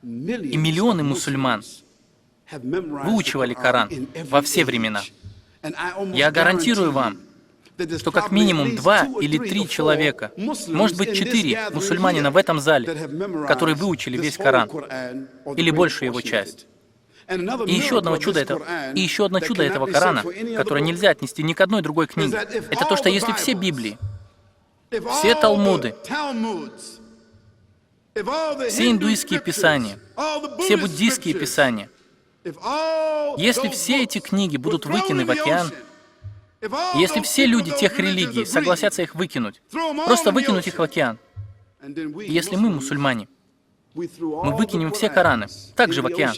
и миллионы мусульман выучивали Коран во все времена. Я гарантирую вам, что как минимум 2 или 3 человека, может быть 4 мусульманина в этом зале, которые выучили весь Коран, или большую его часть. И еще одно чудо этого Корана, которое нельзя отнести ни к одной другой книге, это то, что если все Библии, все Талмуды, все индуистские писания, все буддийские писания, если все эти книги будут выкинуты в океан, если все люди тех религий согласятся их выкинуть, просто выкинуть их в океан, и если мы, мусульмане, мы выкинем все Кораны также в океан,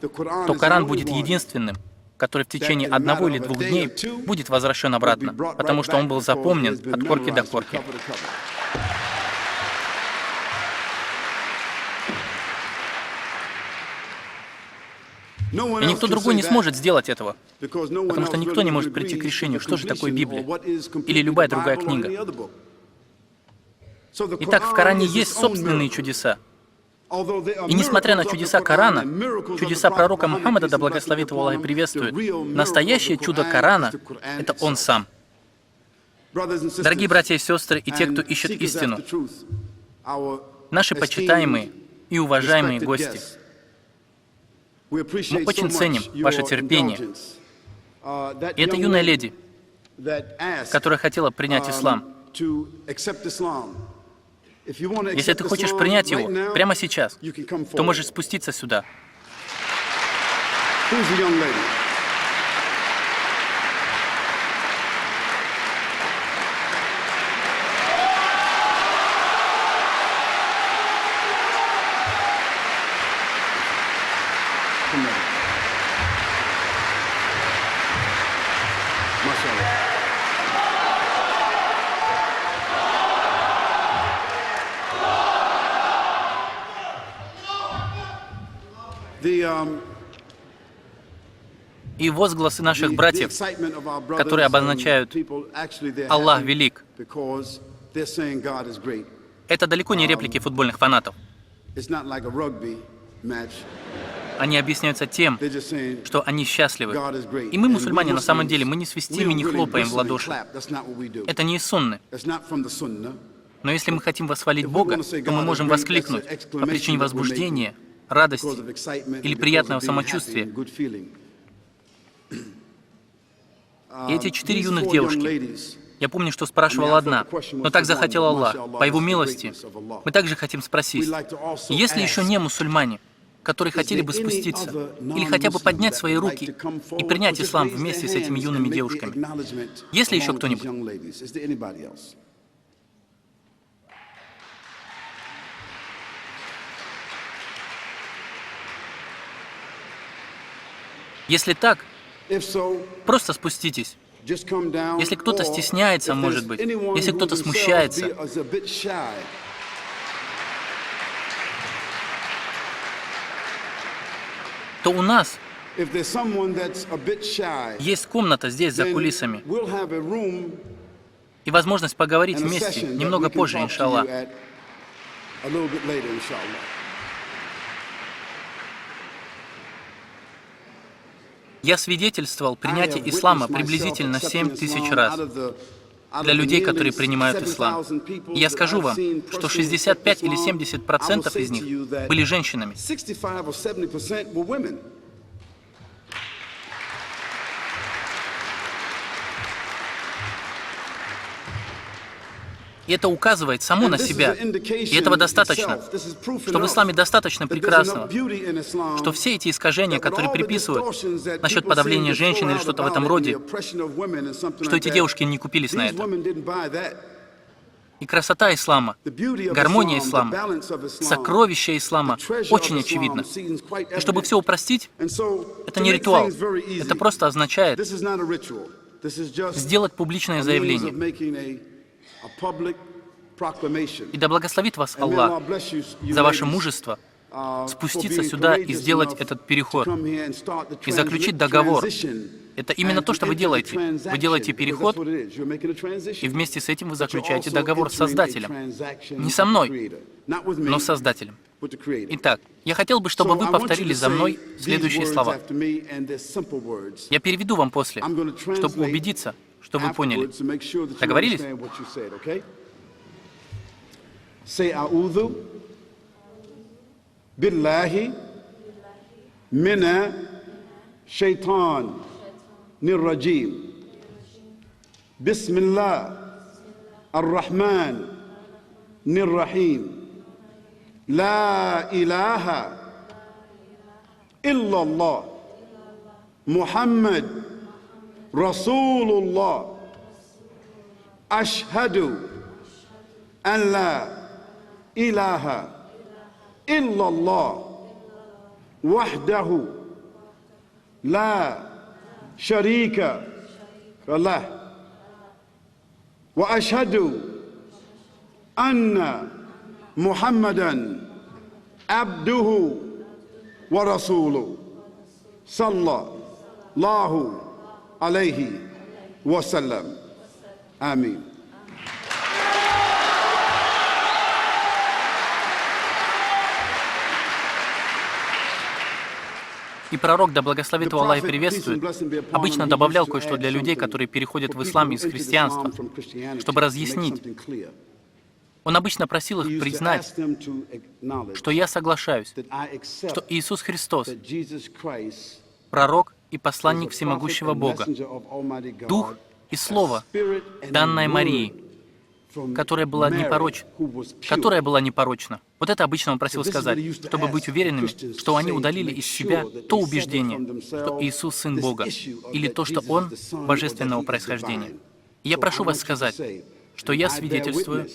то Коран будет единственным, который в течение 1 или 2 дней будет возвращен обратно, потому что он был запомнен от корки до корки. И никто другой не сможет сделать этого, потому что никто не может прийти к решению, что же такое Библия или любая другая книга. Итак, в Коране есть собственные чудеса. И несмотря на чудеса Корана, чудеса пророка Мухаммада, да благословит его Аллах и приветствует, настоящее чудо Корана — это Он сам. Дорогие братья и сестры и те, кто ищет истину, наши почитаемые и уважаемые гости, мы очень ценим ваше терпение. И эта юная леди, которая хотела принять ислам, если ты хочешь принять его прямо сейчас, то можешь спуститься сюда. И возгласы наших братьев, которые обозначают «Аллах велик», это далеко не реплики футбольных фанатов. Они объясняются тем, что они счастливы. И мы, мусульмане, на самом деле, мы не свистим и не хлопаем в ладоши. Это не из сунны. Но если мы хотим восхвалить Бога, то мы можем воскликнуть по причине возбуждения, радости или приятного самочувствия. И эти 4 юных девушки, я помню, что спрашивала одна, но так захотел Аллах, по Его милости. Мы также хотим спросить, есть ли еще не мусульмане, которые хотели бы спуститься или хотя бы поднять свои руки и принять ислам вместе с этими юными девушками? Есть ли еще кто-нибудь? Если так, просто спуститесь. Если кто-то стесняется, может быть, если кто-то смущается, то у нас есть комната здесь, за кулисами, и возможность поговорить вместе немного позже, иншаллах. Я свидетельствовал принятие ислама приблизительно 7000 раз для людей, которые принимают ислам. И я скажу вам, что 65 или 70% из них были женщинами. И это указывает само на себя. И этого достаточно, что в исламе достаточно прекрасного, что все эти искажения, которые приписывают насчет подавления женщин или что-то в этом роде, что эти девушки не купились на это. И красота ислама, гармония ислама, сокровища ислама очень очевидно. И чтобы все упростить, это не ритуал, это просто означает сделать публичное заявление. И да благословит вас Аллах за ваше мужество спуститься сюда и сделать этот переход, и заключить договор. Это именно то, что вы делаете. Вы делаете переход, и вместе с этим вы заключаете договор с Создателем. Не со мной, но с Создателем. Итак, я хотел бы, чтобы вы повторили за мной следующие слова. Я переведу вам после, чтобы убедиться, что вы поняли. Договорились? Say a'udhu billahi mina shaitan nirrajim. Bismillah ar-Rahman nirrahim. La ilaha illallah. Muhammad Rasulullah. Ashhadu an la إله إلا الله وحده لا شريك له وأشهد أن محمدا عبده ورسوله صلى الله عليه وسلم آمين. И пророк, да благословит его Аллах и приветствует, обычно добавлял кое-что для людей, которые переходят в ислам из христианства, чтобы разъяснить. Он обычно просил их признать, что я соглашаюсь, что Иисус Христос — пророк и посланник всемогущего Бога, Дух и Слово, данное Марии, которая была непорочна. Вот это обычно он просил сказать, чтобы быть уверенными, что они удалили из себя то убеждение, что Иисус Сын Бога, или то, что Он божественного происхождения. И я прошу вас сказать, что я свидетельствую,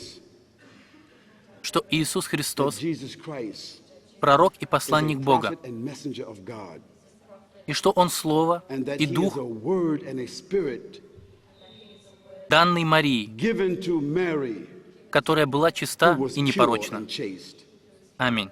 что Иисус Христос — пророк и посланник Бога, и что Он Слово и Дух, данный Марии, которая была чиста и непорочна. Аминь.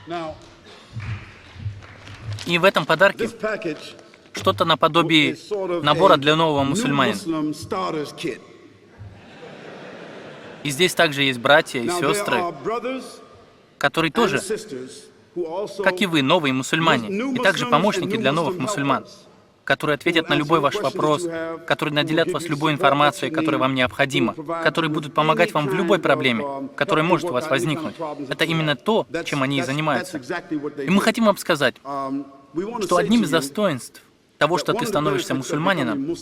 Now, И в этом подарке this package что-то наподобие is sort of набора a для нового new мусульманина. Muslim starters kit. И здесь также есть братья и Now, there сестры, are brothers которые and тоже, sisters who also как и вы, новые мусульмане, и также помощники для новых мусульман, которые ответят на любой ваш вопрос, которые наделят вас любой информацией, которая вам необходима, которые будут помогать вам в любой проблеме, которая может у вас возникнуть. Это именно то, чем они и занимаются. И мы хотим вам сказать, что одним из достоинств того, что ты становишься мусульманином,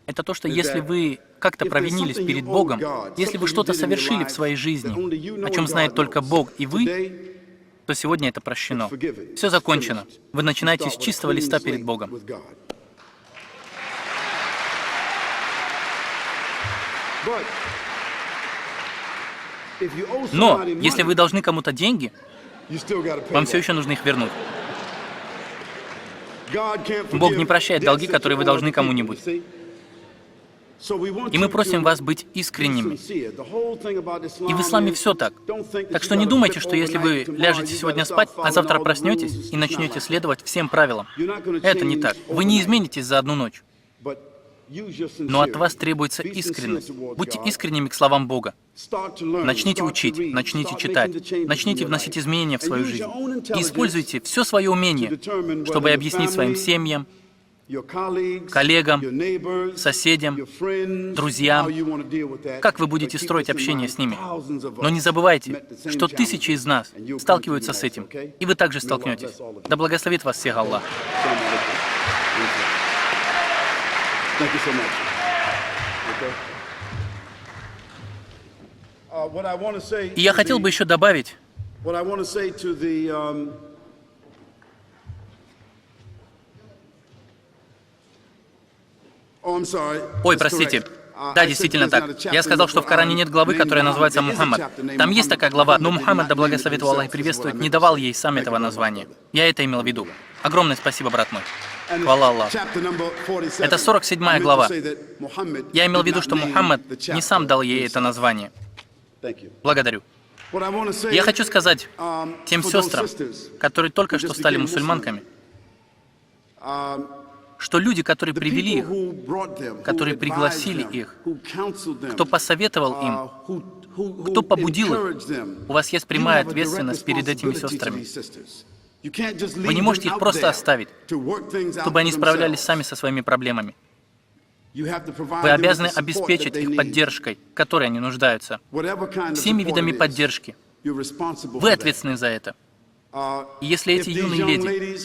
это то, что если вы как-то провинились перед Богом, если вы что-то совершили в своей жизни, о чем знает только Бог и вы, то сегодня это прощено. Все закончено. Вы начинаете с чистого листа перед Богом. Но если вы должны кому-то деньги, вам все еще нужно их вернуть. Бог не прощает долги, которые вы должны кому-нибудь. И мы просим вас быть искренними. И в исламе все так. Так что не думайте, что если вы ляжете сегодня спать, а завтра проснетесь и начнете следовать всем правилам. Это не так. Вы не изменитесь за одну ночь. Но от вас требуется искренность. Будьте искренними к словам Бога. Начните учить, начните читать, начните вносить изменения в свою жизнь. И используйте все свое умение, чтобы объяснить своим семьям, коллегам, соседям, друзьям, как вы будете строить общение с ними. Но не забывайте, что тысячи из нас сталкиваются с этим, и вы также столкнетесь. Да благословит вас всех Аллах. И я хотел бы еще добавить, ой, простите. Да, действительно так. Я сказал, что в Коране нет главы, которая называется Мухаммад. Там есть такая глава, но Мухаммад, да благословит его Аллах и приветствует, не давал ей сам этого названия. Я это имел в виду. Огромное спасибо, брат мой. Хвала Аллаху. Это 47 глава. Я имел в виду, что Мухаммад не сам дал ей это название. Благодарю. Я хочу сказать тем сестрам, которые только что стали мусульманками, что люди, которые привели их, которые пригласили их, кто посоветовал им, кто побудил их, у вас есть прямая ответственность перед этими сестрами. Вы не можете их просто оставить, чтобы они справлялись сами со своими проблемами. Вы обязаны обеспечить их поддержкой, в которой они нуждаются, всеми видами поддержки. Вы ответственны за это. И если эти юные леди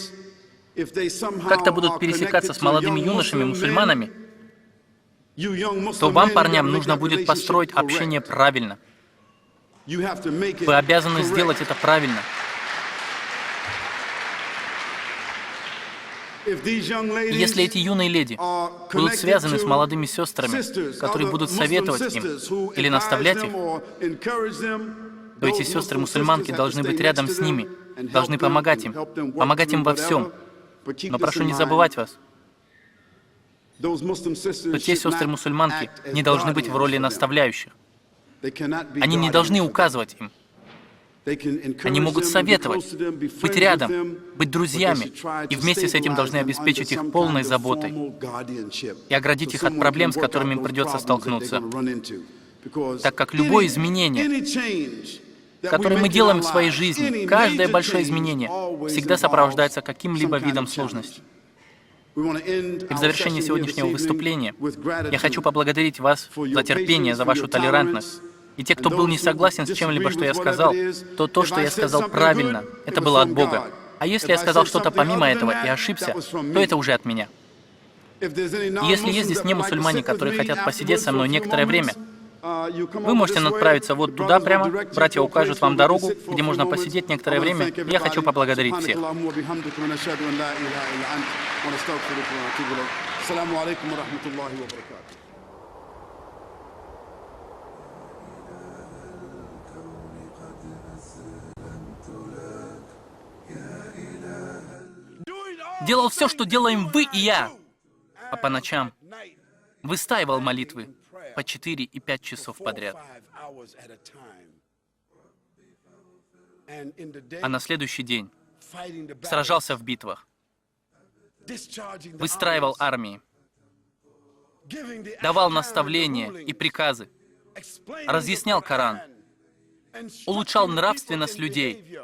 как-то будут пересекаться с молодыми юношами-мусульманами, то вам, парням, нужно будет построить общение правильно. Вы обязаны сделать это правильно. И если эти юные леди будут связаны с молодыми сестрами, которые будут советовать им или наставлять их, то эти сестры-мусульманки должны быть рядом с ними, должны помогать им во всем. Но прошу не забывать вас, что те сестры-мусульманки не должны быть в роли наставляющих. Они не должны указывать им. Они могут советовать, быть рядом, быть друзьями, и вместе с этим должны обеспечить их полной заботой и оградить их от проблем, с которыми им придется столкнуться. Так как любое изменение, которое мы делаем в своей жизни, каждое большое изменение всегда сопровождается каким-либо видом сложности. И в завершении сегодняшнего выступления я хочу поблагодарить вас за терпение, за вашу толерантность. И те, кто был не согласен с чем-либо, что я сказал, то, что я сказал правильно, это было от Бога. А если я сказал что-то помимо этого и ошибся, то это уже от меня. И если есть здесь не мусульмане, которые хотят посидеть со мной некоторое время, вы можете отправиться вот туда прямо, братья укажут вам дорогу, где можно посидеть некоторое время. И я хочу поблагодарить всех. يا делал все, что делаем вы и я, а по ночам выстаивал молитвы по 4 и 5 часов подряд. А на следующий день сражался в битвах, выстраивал армии, давал наставления и приказы, разъяснял Коран, улучшал нравственность людей.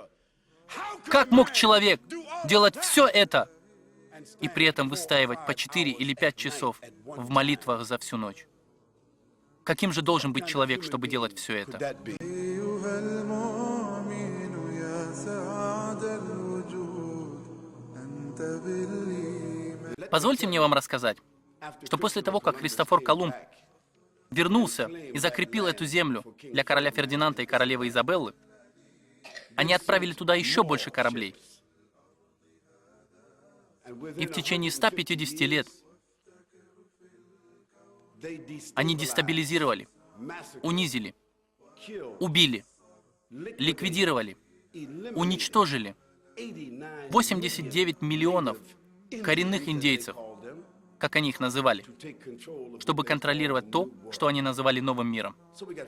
Как мог человек делать все это и при этом выстаивать по 4 или 5 часов в молитвах за всю ночь? Каким же должен быть человек, чтобы делать все это? Позвольте мне вам рассказать, что после того, как Христофор Колумб вернулся и закрепил эту землю для короля Фердинанда и королевы Изабеллы, они отправили туда еще больше кораблей. И в течение 150 лет они дестабилизировали, унизили, убили, ликвидировали, уничтожили 89 миллионов коренных индейцев, как они их называли, чтобы контролировать то, что они называли новым миром.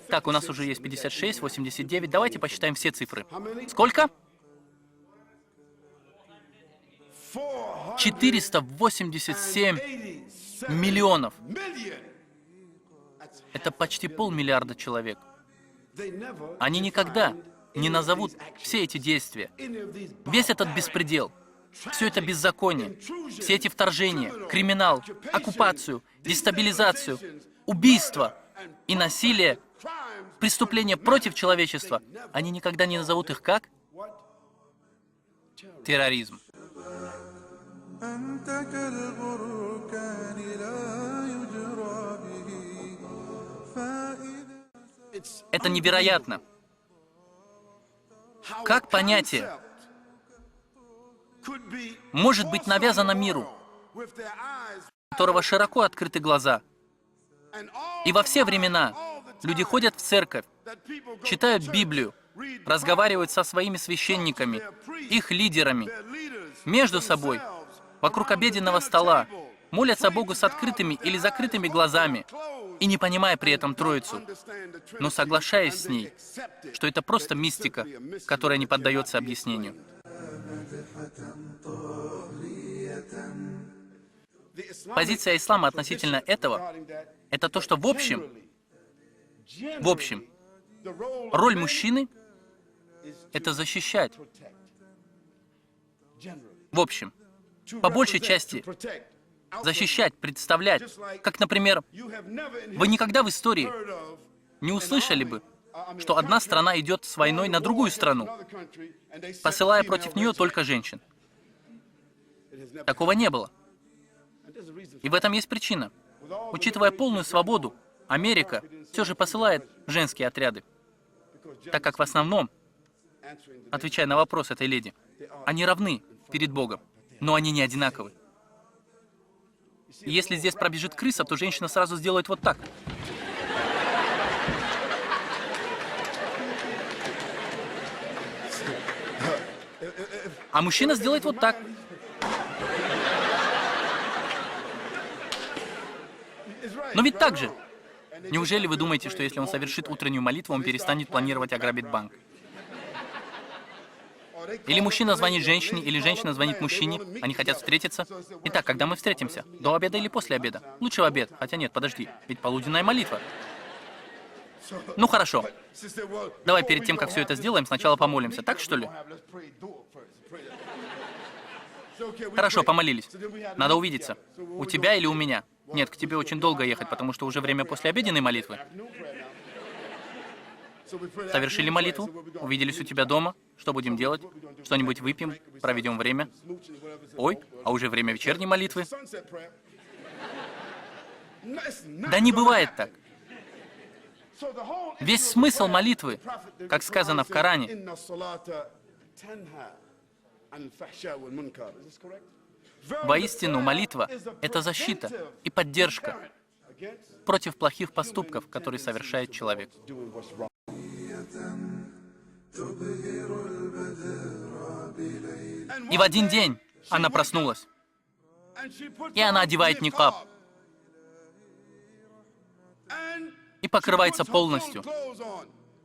Так, у нас уже есть 56, 89. Давайте посчитаем все цифры. Сколько? 487 миллионов. Это почти 500 миллиарда человек. Они никогда не назовут все эти действия, весь этот беспредел, все это беззаконие, все эти вторжения, криминал, оккупацию, дестабилизацию, убийство и насилие, преступления против человечества, они никогда не назовут их как? Терроризм. Это невероятно. Как понятие может быть навязано миру, у которого широко открыты глаза? И во все времена люди ходят в церковь, читают Библию, разговаривают со своими священниками, их лидерами, между собой, вокруг обеденного стола, молятся Богу с открытыми или закрытыми глазами и не понимая при этом Троицу, но соглашаясь с ней, что это просто мистика, которая не поддается объяснению. Позиция ислама относительно этого — это то, что в общем, роль мужчины — это защищать. В общем, по большей части защищать, представлять. Как, например, вы никогда в истории не услышали бы, что одна страна идет с войной на другую страну, посылая против нее только женщин. Такого не было. И в этом есть причина. Учитывая полную свободу, Америка все же посылает женские отряды, так как в основном, отвечая на вопрос этой леди, они равны перед Богом, но они не одинаковы. И если здесь пробежит крыса, то женщина сразу сделает вот так. А мужчина сделает вот так. Но ведь так же. Неужели вы думаете, что если он совершит утреннюю молитву, он перестанет планировать ограбить банк? Или мужчина звонит женщине, или женщина звонит мужчине, они хотят встретиться. Итак, когда мы встретимся? До обеда или после обеда? Лучше в обед. Хотя нет, подожди, ведь полуденная молитва. Ну хорошо. Давай перед тем, как все это сделаем, сначала помолимся. Так что ли? Хорошо, помолились. Надо увидеться. У тебя или у меня? Нет, к тебе очень долго ехать, потому что уже время послеобеденной молитвы. Совершили молитву, увиделись у тебя дома. Что будем делать? Что-нибудь выпьем, проведем время. Ой, а уже время вечерней молитвы. Да не бывает так. Весь смысл молитвы, как сказано в Коране, воистину молитва — это защита и поддержка против плохих поступков, которые совершает человек. И в один день она проснулась. И она одевает никаб и покрывается полностью.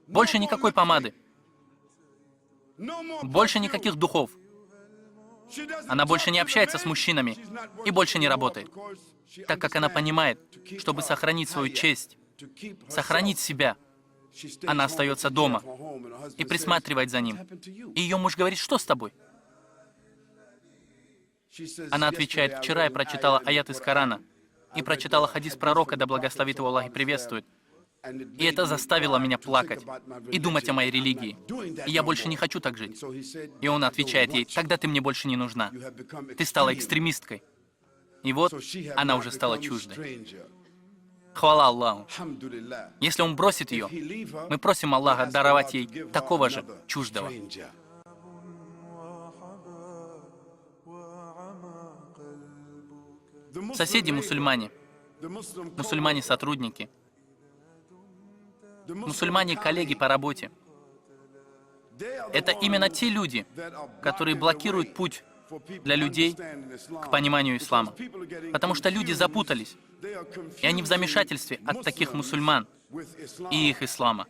Больше никакой помады, больше никаких духов. Она больше не общается с мужчинами и больше не работает, так как она понимает, чтобы сохранить свою честь, сохранить себя, она остается дома и присматривает за ним. И ее муж говорит: что с тобой? Она отвечает: вчера я прочитала аят из Корана и прочитала хадис пророка, да благословит его Аллах и приветствует. И это заставило меня плакать и думать о моей религии. И я больше не хочу так жить. И он отвечает ей: тогда ты мне больше не нужна. Ты стала экстремисткой. И вот она уже стала чуждой. Хвала Аллаху. Если он бросит ее, мы просим Аллаха даровать ей такого же чуждого. Соседи мусульмане, мусульмане-сотрудники, мусульмане-коллеги по работе. Это именно те люди, которые блокируют путь для людей к пониманию ислама. Потому что люди запутались, и они в замешательстве от таких мусульман и их ислама.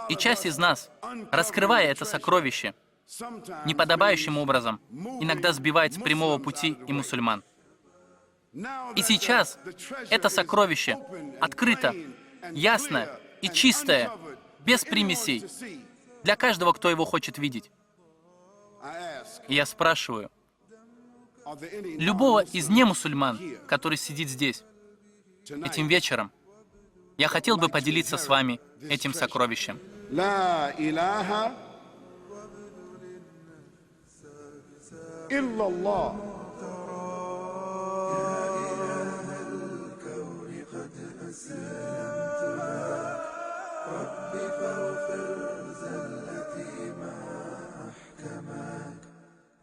И часть из нас, раскрывая это сокровище, неподобающим образом, иногда сбивает с прямого пути и мусульман. И сейчас это сокровище открыто, ясно и чистое, без примесей, для каждого, кто его хочет видеть. И я спрашиваю любого из немусульман, который сидит здесь, этим вечером, я хотел бы поделиться с вами этим сокровищем. لا إله إلا الله.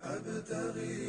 أبتغي